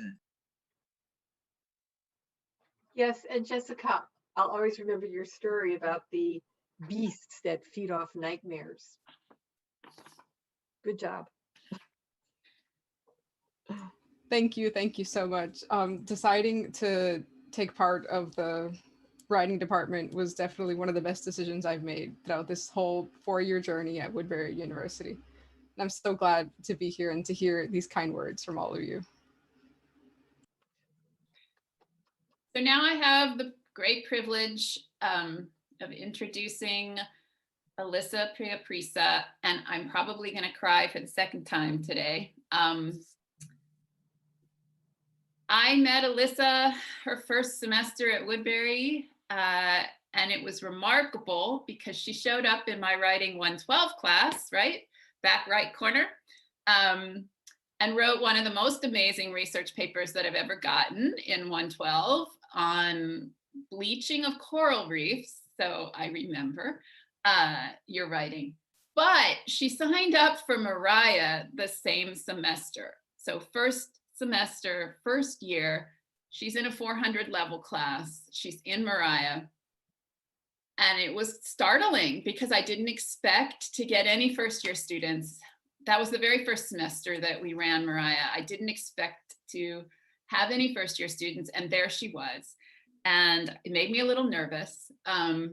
Yes, and Jessica, I'll always remember your story about the beasts that feed off nightmares. Good job. Thank you so much. Deciding to take part of the writing department was definitely one of the best decisions I've made throughout this whole 4-year journey at Woodbury University. And I'm so glad to be here and to hear these kind words from all of you. So now I have the great privilege of introducing Alyssa Priyaprisa, and I'm probably going to cry for the second time today. I met Alyssa her first semester at Woodbury, And it was remarkable because she showed up in my writing 112 class, right? Back right corner, and wrote one of the most amazing research papers that I've ever gotten in 112 on bleaching of coral reefs. So I remember your writing. But she signed up for Mariah the same semester. So first semester, first year, she's in a 400 level class. She's in Mariah. And it was startling because I didn't expect to get any first year students. That was the very first semester that we ran Mariah. I didn't expect to have any first year students, and there she was. And it made me a little nervous, I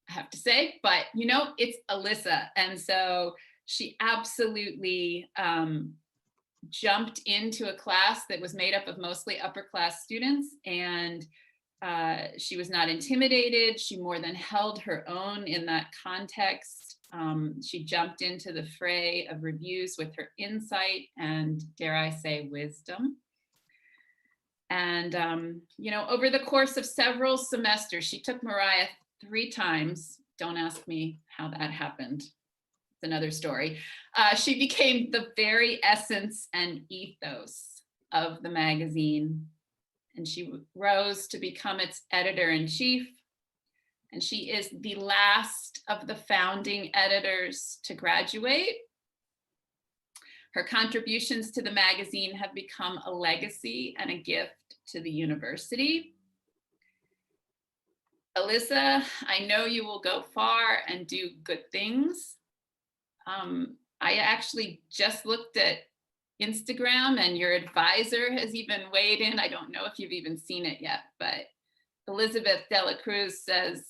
have to say, but you know, it's Alyssa. And so she absolutely jumped into a class that was made up of mostly upper class students, and she was not intimidated. She more than held her own in that context. She jumped into the fray of reviews with her insight and, dare I say, wisdom. And, you know, over the course of several semesters, she took Mariah 3 times. Don't ask me how that happened. It's another story. She became the very essence and ethos of the magazine. And she rose to become its editor-in-chief. And she is the last of the founding editors to graduate. Her contributions to the magazine have become a legacy and a gift to the university. Alyssa, I know you will go far and do good things. I actually just looked at Instagram, and your advisor has even weighed in. I don't know if you've even seen it yet, but Elizabeth Dela Cruz says,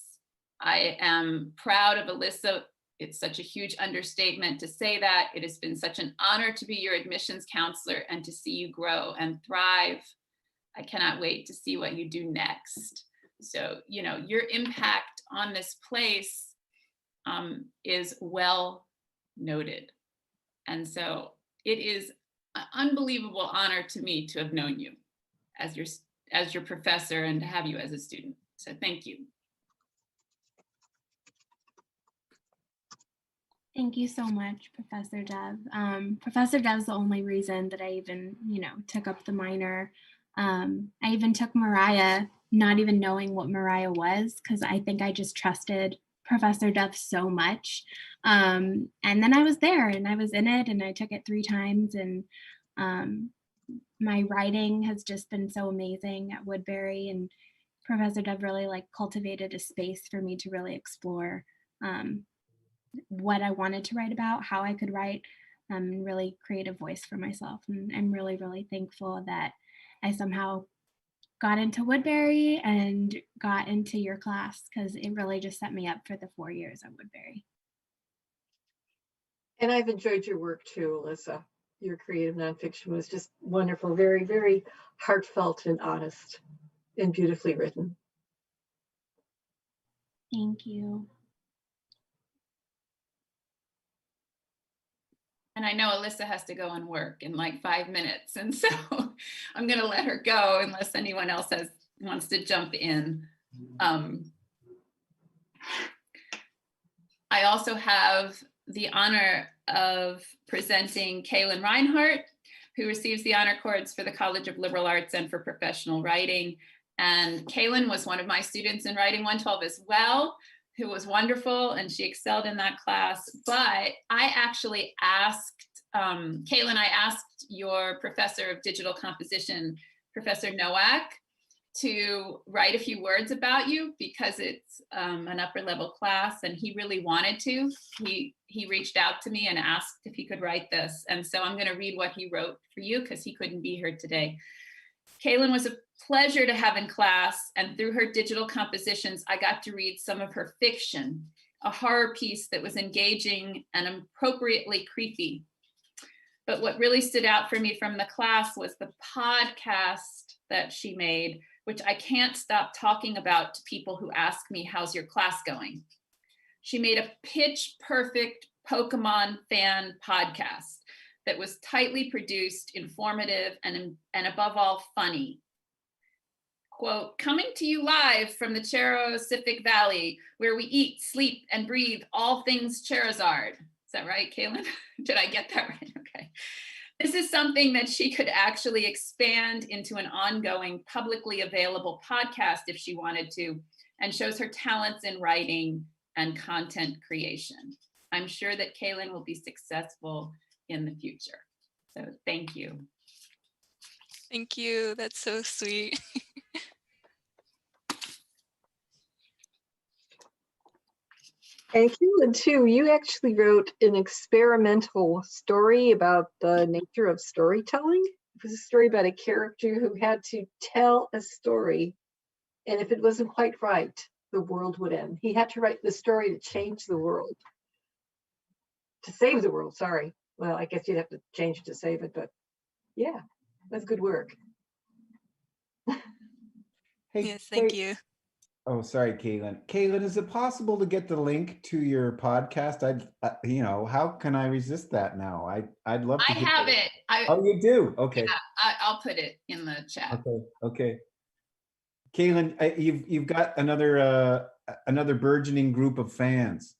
I am proud of Alyssa. It's such a huge understatement to say that. It has been such an honor to be your admissions counselor and to see you grow and thrive. I cannot wait to see what you do next. So, you know, your impact on this place is well noted. And so it is an unbelievable honor to me to have known you as your professor and to have you as a student. So thank you. Thank you so much, Professor Dev. Professor Dev's the only reason that I even, you know, took up the minor. I even took Mariah, not even knowing what Mariah was, because I think I just trusted Professor Dev so much. And then I was there and I was in it and I took it 3 times, and my writing has just been so amazing at Woodbury, and Professor Dev really like cultivated a space for me to really explore what I wanted to write about, how I could write, and really create a voice for myself. And I'm really, really thankful that I somehow got into Woodbury and got into your class, because it really just set me up for the 4 years at Woodbury. And I've enjoyed your work too, Alyssa. Your creative nonfiction was just wonderful, very, very heartfelt and honest and beautifully written. Thank you. And I know Alyssa has to go and work in like 5 minutes. And so I'm going to let her go unless anyone else wants to jump in. I also have the honor of presenting Kaylin Reinhardt, who receives the honor cords for the College of Liberal Arts and for professional writing. And Kaylin was one of my students in Writing 112 as well, who was wonderful, and she excelled in that class. But I actually asked, Kaylin, I asked your professor of digital composition, Professor Nowak, to write a few words about you because it's an upper level class, and he really wanted to. He reached out to me and asked if he could write this. And so I'm gonna read what he wrote for you because he couldn't be here today. Kaylin was a pleasure to have in class, and through her digital compositions, I got to read some of her fiction, a horror piece that was engaging and appropriately creepy. But what really stood out for me from the class was the podcast that she made, which I can't stop talking about to people who ask me, how's your class going? She made a pitch perfect Pokemon fan podcast that was tightly produced, informative, and above all, funny. quote, coming to you live from the Cherubic Valley, where we eat, sleep, and breathe all things Charizard. Is that right, Kaylin? Did I get that right? Okay. This is something that she could actually expand into an ongoing, publicly available podcast if she wanted to, and shows her talents in writing and content creation. I'm sure that Kaylin will be successful in the future. So thank you. Thank you. That's so sweet. Thank you. And too, you actually wrote an experimental story about the nature of storytelling. It was a story about a character who had to tell a story, and if it wasn't quite right, the world would end. He had to write the story to change the world. To save the world, sorry. Well, I guess you'd have to change it to save it, but yeah, that's good work. Hey, yes, thank you. Oh, sorry, Caitlin. Caitlin, is it possible to get the link to your podcast? How can I resist that now? I'd love to. I have it. Oh, you do? Okay. Yeah, I'll put it in the chat. Okay. Caitlin, you've got another burgeoning group of fans.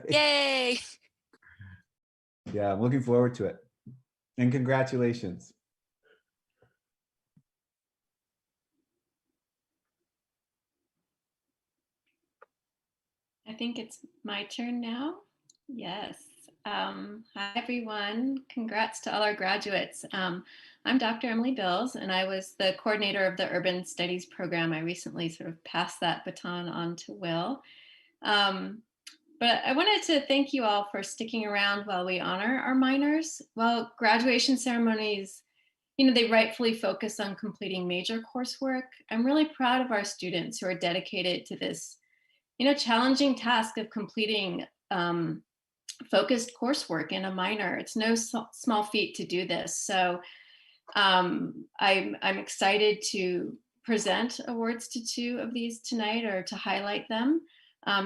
Yay! Yeah, I'm looking forward to it. And congratulations. I think it's my turn now. Yes. Hi, everyone. Congrats to all our graduates. I'm Dr. Emily Bills, and I was the coordinator of the Urban Studies program. I recently sort of passed that baton on to Will. But I wanted to thank you all for sticking around while we honor our minors. Well, graduation ceremonies, they rightfully focus on completing major coursework. I'm really proud of our students who are dedicated to this challenging task of completing focused coursework in a minor. It's no small feat to do this. So I'm excited to present awards to two of these tonight, or to highlight them,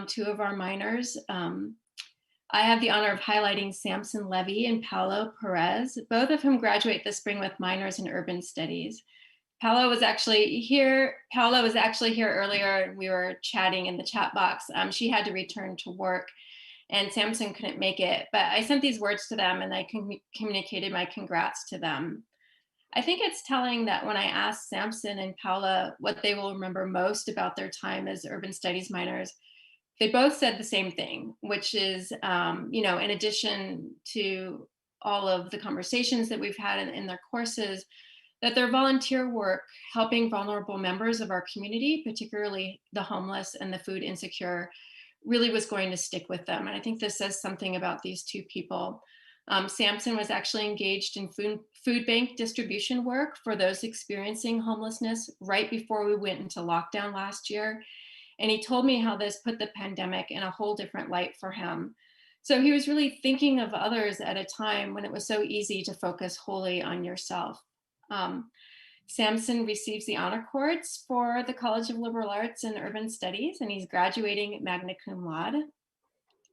two of our minors. I have the honor of highlighting Samson Levy and Paolo Perez, both of whom graduate this spring with minors in urban studies. Paola was actually here earlier. We were chatting in the chat box. She had to return to work, and Samson couldn't make it, but I sent these words to them, and I communicated my congrats to them. I think it's telling that when I asked Samson and Paola what they will remember most about their time as urban studies minors, they both said the same thing, which is, in addition to all of the conversations that we've had in their courses, that their volunteer work helping vulnerable members of our community, particularly the homeless and the food insecure, really was going to stick with them. And I think this says something about these two people. Samson was actually engaged in food bank distribution work for those experiencing homelessness right before we went into lockdown last year. And he told me how this put the pandemic in a whole different light for him. So he was really thinking of others at a time when it was so easy to focus wholly on yourself. Samson receives the honor cords for the College of Liberal Arts and Urban Studies, and he's graduating magna cum laude.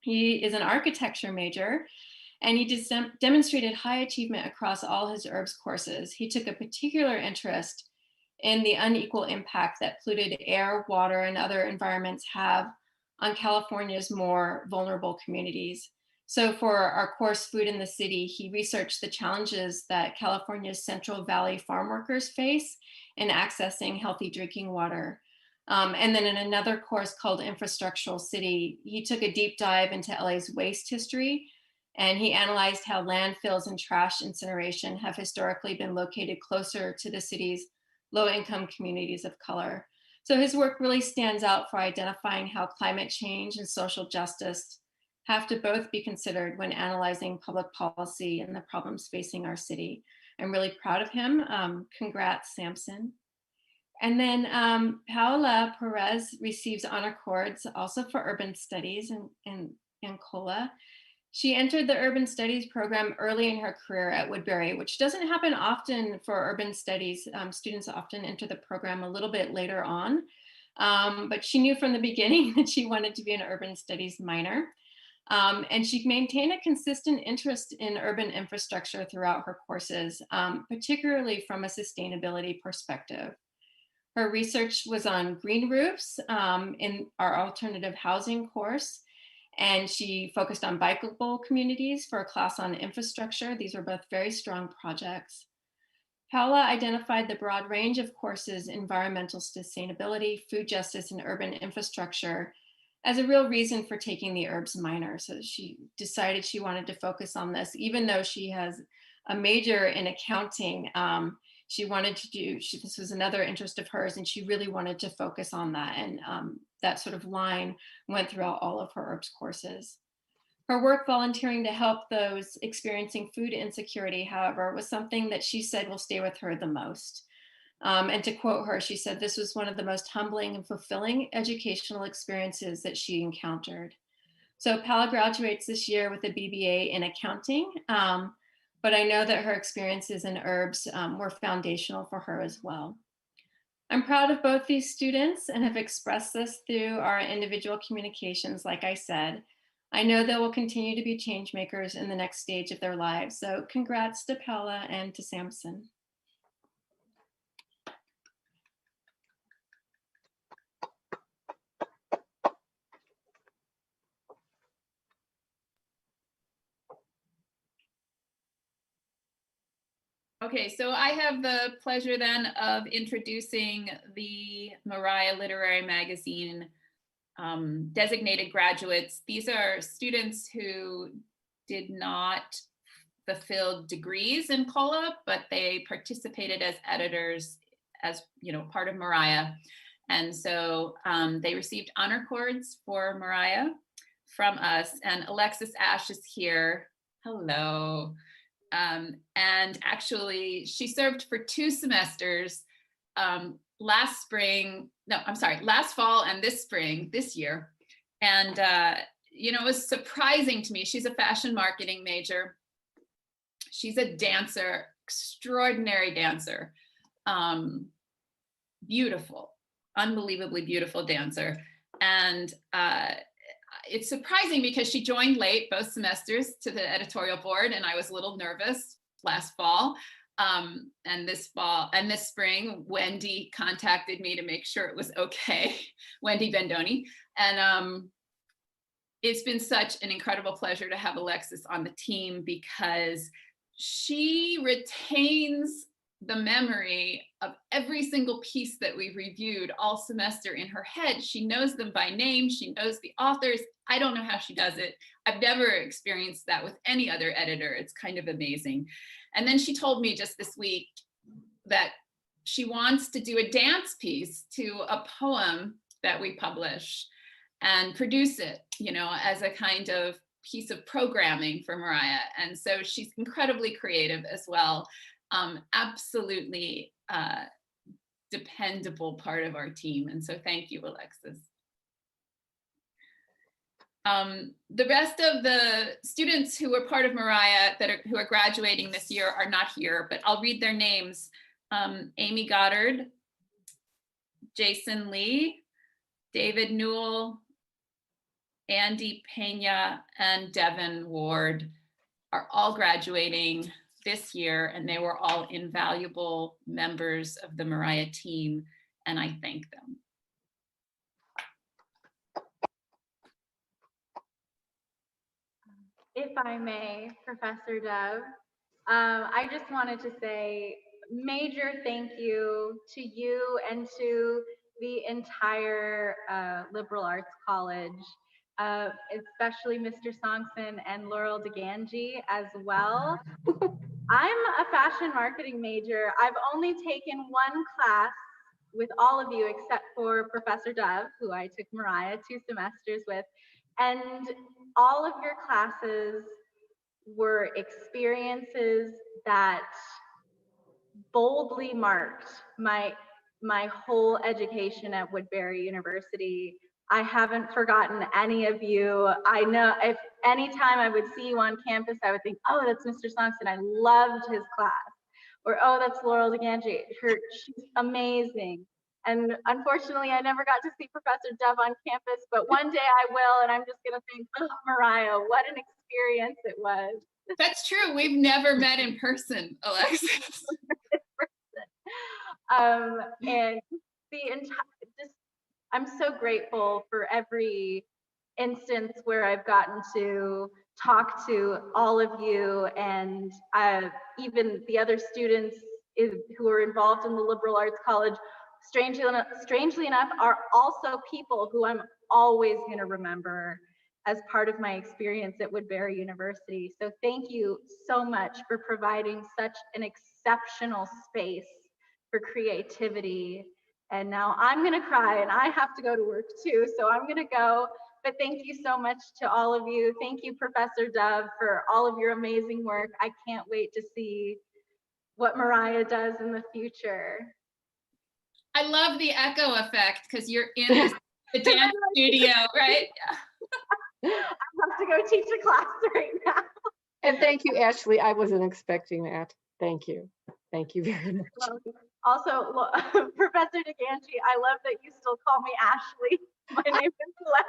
He is an architecture major, and he demonstrated high achievement across all his URBS courses. He took a particular interest in the unequal impact that polluted air, water, and other environments have on California's more vulnerable communities. So for our course, Food in the City, he researched the challenges that California's Central Valley farm workers face in accessing healthy drinking water. And then in another course called Infrastructural City, he took a deep dive into LA's waste history, and he analyzed how landfills and trash incineration have historically been located closer to the city's low-income communities of color. So his work really stands out for identifying how climate change and social justice have to both be considered when analyzing public policy and the problems facing our city. I'm really proud of him. Congrats, Samson. And then Paola Perez receives honor cords also for urban studies and CoLA. She entered the urban studies program early in her career at Woodbury, which doesn't happen often for urban studies. Students often enter the program a little bit later on, but she knew from the beginning that she wanted to be an urban studies minor. And she maintained a consistent interest in urban infrastructure throughout her courses, particularly from a sustainability perspective. Her research was on green roofs in our alternative housing course, and she focused on bikeable communities for a class on infrastructure. These were both very strong projects. Paola identified the broad range of courses, environmental sustainability, food justice, and urban infrastructure, as a real reason for taking the herbs minor. So she decided she wanted to focus on this, even though she has a major in accounting. She wanted to do, this was another interest of hers, and she really wanted to focus on that. And that sort of line went throughout all of her herbs courses. Her work volunteering to help those experiencing food insecurity, however, was something that she said will stay with her the most. And to quote her, she said, "This was one of the most humbling and fulfilling educational experiences that she encountered." So Paola graduates this year with a BBA in accounting, but I know that her experiences in herbs were foundational for her as well. I'm proud of both these students and have expressed this through our individual communications, like I said. I know they will continue to be change makers in the next stage of their lives. So congrats to Paola and to Samson. Okay, so I have the pleasure then of introducing the Mariah Literary Magazine designated graduates. These are students who did not fulfill degrees in CoLA, but they participated as editors as, you know, part of Mariah. And so they received honor cords for Mariah from us, and Alexis Ash is here. Hello. And actually she served for 2 semesters last fall and this spring, this year. And, you know, it was surprising to me. She's a fashion marketing major. She's a dancer, extraordinary dancer, beautiful, unbelievably beautiful dancer. And it's surprising because she joined late both semesters to the editorial board, and I was a little nervous last fall. And this spring, Wendy contacted me to make sure it was okay, Wendy Bendoni. And it's been such an incredible pleasure to have Alexis on the team because she retains the memory of every single piece that we reviewed all semester in her head. She knows them by name. She knows the authors. I don't know how she does it. I've never experienced that with any other editor. It's kind of amazing. And then she told me just this week that she wants to do a dance piece to a poem that we publish and produce it, you know, as a kind of piece of programming for Mariah. And so she's incredibly creative as well. Absolutely dependable part of our team. And so thank you, Alexis. The rest of the students who were part of Mariah who are graduating this year are not here, but I'll read their names. Amy Goddard, Jason Lee, David Newell, Andy Pena, and Devin Ward are all graduating this year, and they were all invaluable members of the Mariah team, and I thank them. If I may, Professor Dev, I just wanted to say major thank you to you and to the entire Liberal Arts College, especially Mr. Songson and Laurel DeGangi as well. I'm a fashion marketing major. I've only taken one class with all of you except for Professor Dove, who I took Mariah 2 semesters with. And all of your classes were experiences that boldly marked my whole education at Woodbury University. I haven't forgotten any of you. I know if anytime I would see you on campus, I would think, oh, that's Mr. Songson. I loved his class. Or, oh, that's Laurel DeGangi. She's amazing. And unfortunately, I never got to see Professor Dove on campus, but one day I will, and I'm just gonna think, oh, Mariah, what an experience it was. That's true. We've never met in person, Alexis. And the entire, just, I'm so grateful for every instance where I've gotten to talk to all of you and even the other students who are involved in the liberal arts college, strangely enough, are also people who I'm always going to remember as part of my experience at Woodbury University. So thank you so much for providing such an exceptional space for creativity. And now I'm gonna cry and I have to go to work too, so I'm gonna go. But thank you so much to all of you. Thank you, Professor Dove, for all of your amazing work. I can't wait to see what Mariah does in the future. I love the echo effect because you're in the dance studio, right? I have to go teach a class right now. And thank you, Ashley. I wasn't expecting that. Thank you. Thank you very much. Also, Professor DeGanchi, I love that you still call me Ashley. My name is Lex.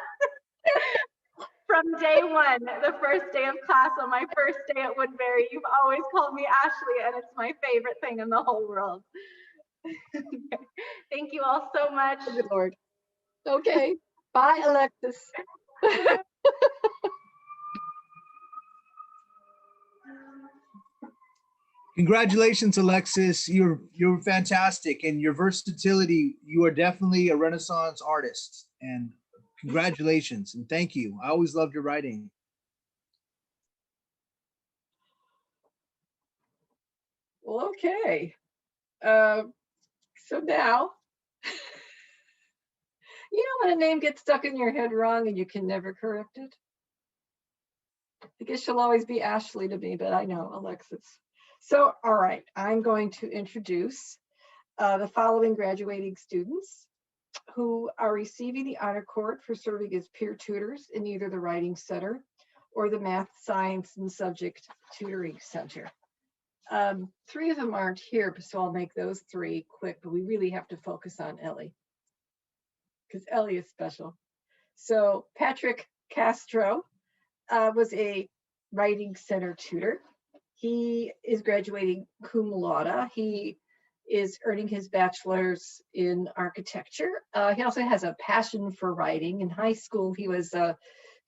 From day one, the first day of class on my first day at Woodbury, you've always called me Ashley, and it's my favorite thing in the whole world. Thank you all so much. Good Lord. Okay. Bye, Alexis. Congratulations, Alexis. You're fantastic, and your versatility. You are definitely a Renaissance artist. And congratulations and thank you. I always loved your writing. Well, okay. So now, you know when a name gets stuck in your head wrong and you can never correct it? I guess she'll always be Ashley to me, but I know Alexis. So, all right, I'm going to introduce the following graduating students who are receiving the honor cord for serving as peer tutors in either the Writing Center or the Math, Science, and Subject Tutoring Center. 3 of them aren't here, so I'll make those 3 quick, but we really have to focus on Ellie because Ellie is special. So Patrick Castro was a Writing Center tutor. He is graduating cum laude. He is earning his bachelor's in architecture. He also has a passion for writing. In high school, he was a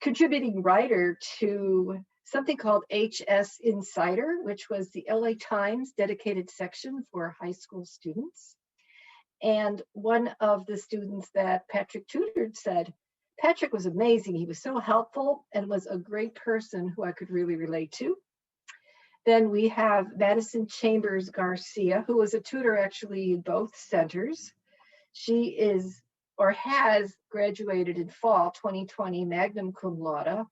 contributing writer to something called HS Insider, which was the LA Times dedicated section for high school students. And one of the students that Patrick tutored said, Patrick was amazing. He was so helpful and was a great person who I could really relate to. Then we have Madison Chambers Garcia, who was a tutor actually in both centers. She is or has graduated in fall 2020 magna cum laude.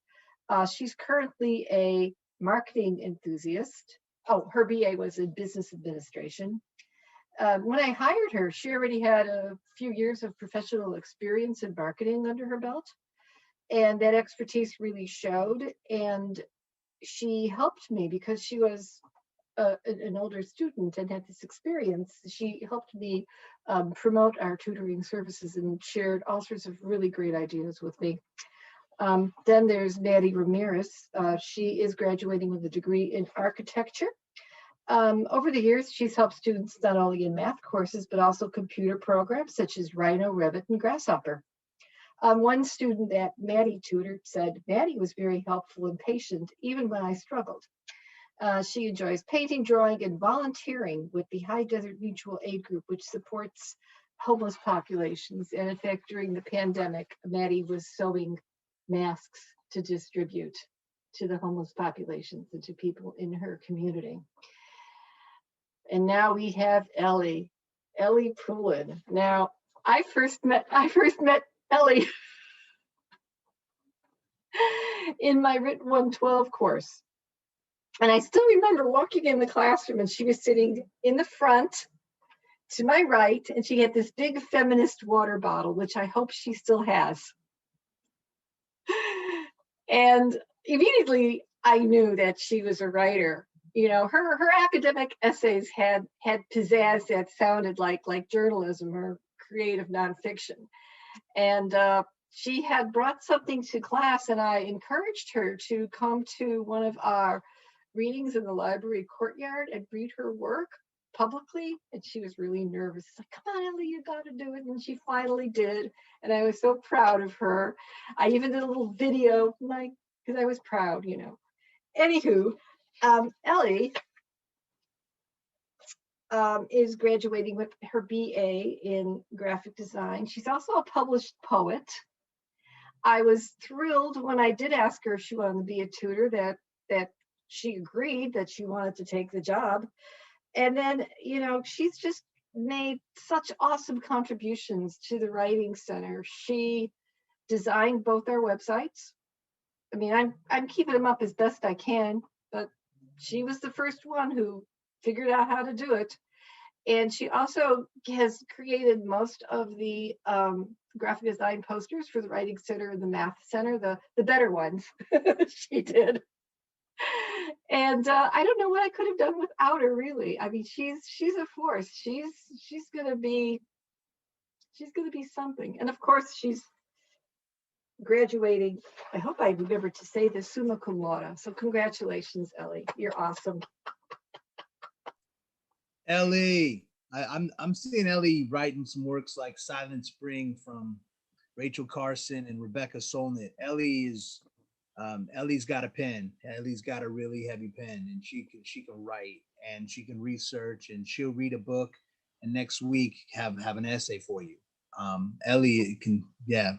She's currently a marketing enthusiast. Oh, her BA was in business administration. When I hired her, she already had a few years of professional experience in marketing under her belt. And that expertise really showed. And she helped me because she was an older student and had this experience. She helped me promote our tutoring services and shared all sorts of really great ideas with me. Then there's Maddie Ramirez. She is graduating with a degree in architecture. Over the years, she's helped students not only in math courses, but also computer programs such as Rhino, Revit, and Grasshopper. One student that Maddie tutored said, Maddie was very helpful and patient even when I struggled. She enjoys painting, drawing, and volunteering with the High Desert Mutual Aid Group, which supports homeless populations. And in fact, during the pandemic, Maddie was sewing masks to distribute to the homeless populations and to people in her community. And now we have Ellie Poulin. Now, I first met Ellie in my Written 112 course. And I still remember walking in the classroom and she was sitting in the front to my right, and she had this big feminist water bottle, which I hope she still has. And immediately I knew that she was a writer. You know, her academic essays had pizzazz that sounded like journalism or creative nonfiction. And she had brought something to class, and I encouraged her to come to one of our readings in the library courtyard and read her work. publicly, and she was really nervous. Like, come on, Ellie, you got to do it. And she finally did. And I was so proud of her. I even did a little video, like, because I was proud, you know. Anywho, Ellie is graduating with her BA in graphic design. She's also a published poet. I was thrilled when I did ask her if she wanted to be a tutor that she agreed that she wanted to take the job. And then, you know, she's just made such awesome contributions to the Writing Center. She designed both our websites. I mean, I'm keeping them up as best I can, but she was the first one who figured out how to do it. And she also has created most of the graphic design posters for the Writing Center and the Math Center, the better ones. She did. And I don't know what I could have done without her, really. I mean, she's a force. She's gonna be something. And of course, she's graduating. I hope I remember to say this, summa cum laude. So congratulations, Ellie. You're awesome. Ellie, I'm seeing Ellie writing some works like Silent Spring from Rachel Carson and Rebecca Solnit. Ellie's got a pen. Ellie's got a really heavy pen, and she can write and she can research, and she'll read a book and next week have an essay for you. Ellie can, yeah.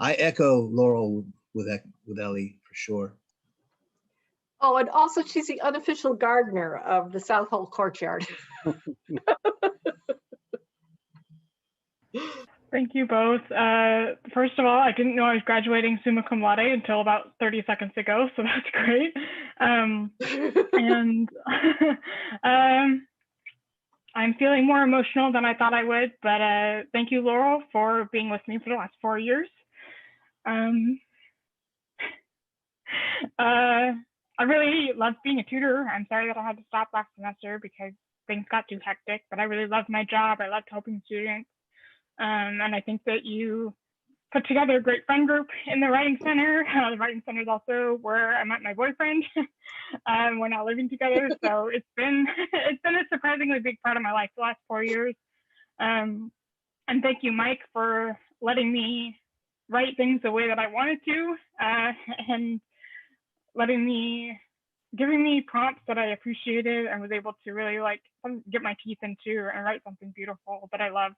I echo Laurel with Ellie for sure. Oh, and also she's the unofficial gardener of the South Hall Courtyard. Thank you both. First of all, I didn't know I was graduating summa cum laude until about 30 seconds ago, so that's great. And I'm feeling more emotional than I thought I would, but thank you, Laurel, for being with me for the last 4 years. I really loved being a tutor. I'm sorry that I had to stop last semester because things got too hectic, but I really loved my job. I loved helping students. And I think that you put together a great friend group in the Writing Center. The Writing Center is also where I met my boyfriend. We're now living together. So it's been a surprisingly big part of my life the last 4 years. And thank you, Mike, for letting me write things the way that I wanted to, and giving me prompts that I appreciated and was able to really get my teeth into and write something beautiful that I loved.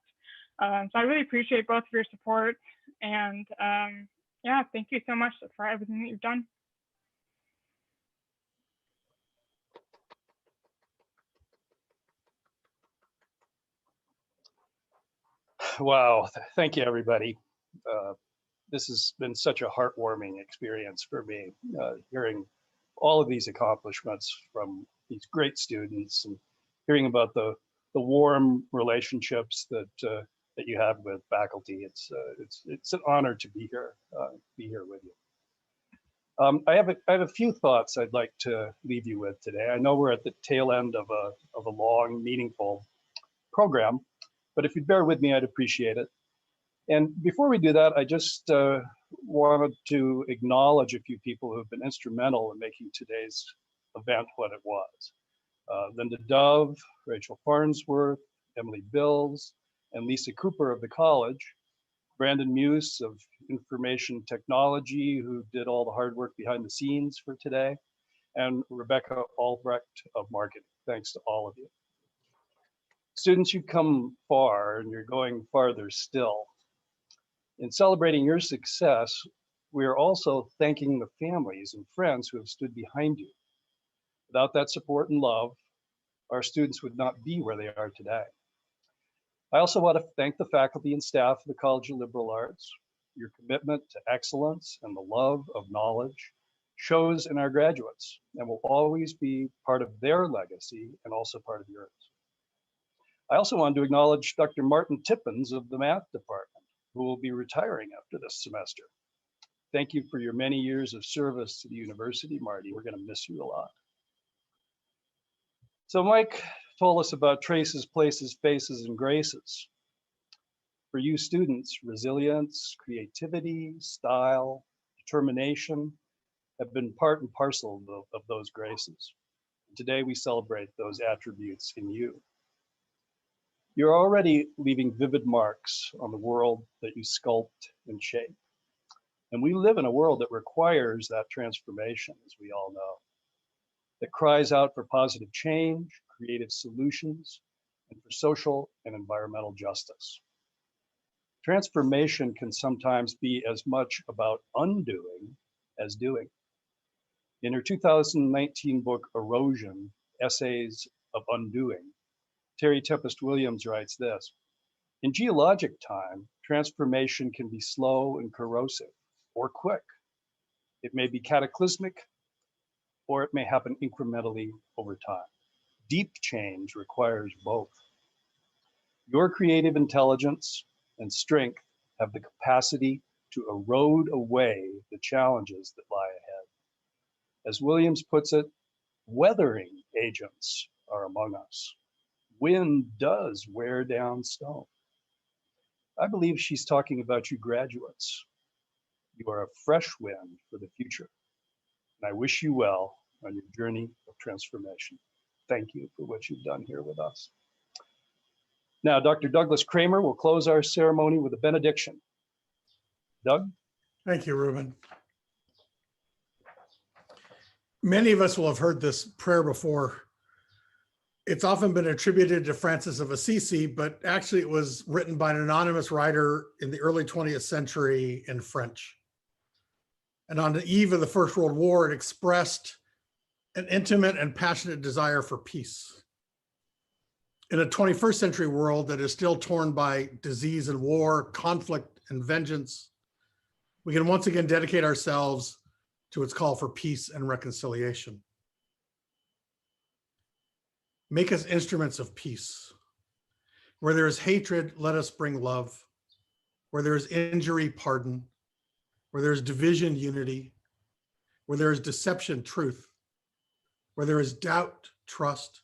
So I really appreciate both of your support, and yeah, thank you so much for everything that you've done. Wow, thank you, everybody. This has been such a heartwarming experience for me, hearing all of these accomplishments from these great students and hearing about the warm relationships that you have with faculty. It's an honor to be here with you. I have a few thoughts I'd like to leave you with today. I know we're at the tail end of a long, meaningful program, but if you'd bear with me, I'd appreciate it. And before we do that, I just wanted to acknowledge a few people who've been instrumental in making today's event what it was. Linda Dove, Rachel Farnsworth, Emily Bills, and Lisa Cooper of the college, Brandon Muse of Information Technology, who did all the hard work behind the scenes for today, and Rebecca Albrecht of Marketing. Thanks to all of you. Students, you've come far and you're going farther still. In celebrating your success, we are also thanking the families and friends who have stood behind you. Without that support and love, our students would not be where they are today. I also want to thank the faculty and staff of the College of Liberal Arts. Your commitment to excellence and the love of knowledge shows in our graduates and will always be part of their legacy and also part of yours. I also want to acknowledge Dr. Martin Tippins of the math department, who will be retiring after this semester. Thank you for your many years of service to the university, Marty. We're going to miss you a lot. So Mike told us about traces, places, faces, and graces. For you students, resilience, creativity, style, determination have been part and parcel of those graces. Today we celebrate those attributes in you. You're already leaving vivid marks on the world that you sculpt and shape. And we live in a world that requires that transformation, as we all know, that cries out for positive change, creative solutions, and for social and environmental justice. Transformation can sometimes be as much about undoing as doing. In her 2019 book, Erosion, Essays of Undoing, Terry Tempest Williams writes this: in geologic time, transformation can be slow and corrosive, or quick. It may be cataclysmic, or it may happen incrementally over time. Deep change requires both. Your creative intelligence and strength have the capacity to erode away the challenges that lie ahead. As Williams puts it, weathering agents are among us. Wind does wear down stone. I believe she's talking about you graduates. You are a fresh wind for the future. And I wish you well on your journey of transformation. Thank you for what you've done here with us. Now, Dr. Douglas Kramer will close our ceremony with a benediction. Doug? Thank you, Ruben. Many of us will have heard this prayer before. It's often been attributed to Francis of Assisi, but actually it was written by an anonymous writer in the early 20th century in French. And on the eve of the First World War, it expressed an intimate and passionate desire for peace. In a 21st century world that is still torn by disease and war, conflict and vengeance, we can once again dedicate ourselves to its call for peace and reconciliation. Make us instruments of peace. Where there is hatred, let us bring love. Where there is injury, pardon. Where there is division, unity. Where there is deception, truth. Where there is doubt, trust.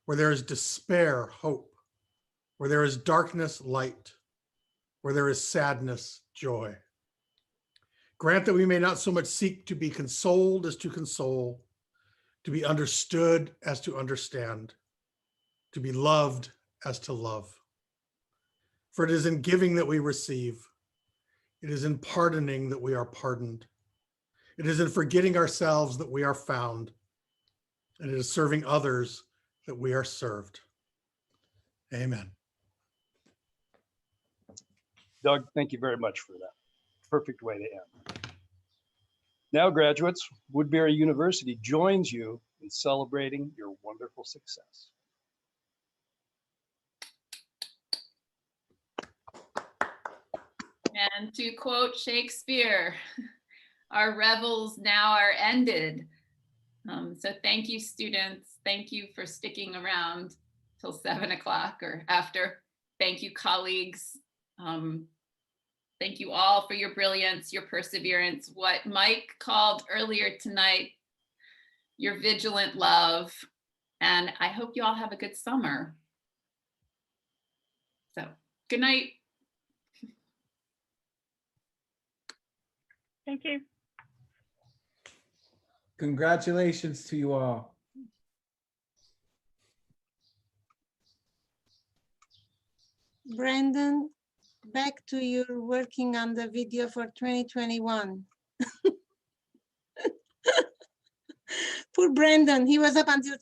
Where there is despair, hope. Where there is darkness, light. Where there is sadness, joy. Grant that we may not so much seek to be consoled as to console, to be understood as to understand, to be loved as to love. For it is in giving that we receive. It is in pardoning that we are pardoned. It is in forgetting ourselves that we are found. And it is serving others that we are served. Amen. Doug, thank you very much for that. Perfect way to end. Now, graduates, Woodbury University joins you in celebrating your wonderful success. And to quote Shakespeare, our revels now are ended. So thank you, students. Thank you for sticking around till 7 o'clock or after. Thank you, colleagues. Thank you all for your brilliance, your perseverance, what Mike called earlier tonight, your vigilant love. And I hope you all have a good summer. So, good night. Thank you. Congratulations to you all. Brandon, back to you working on the video for 2021. Poor Brandon, he was up until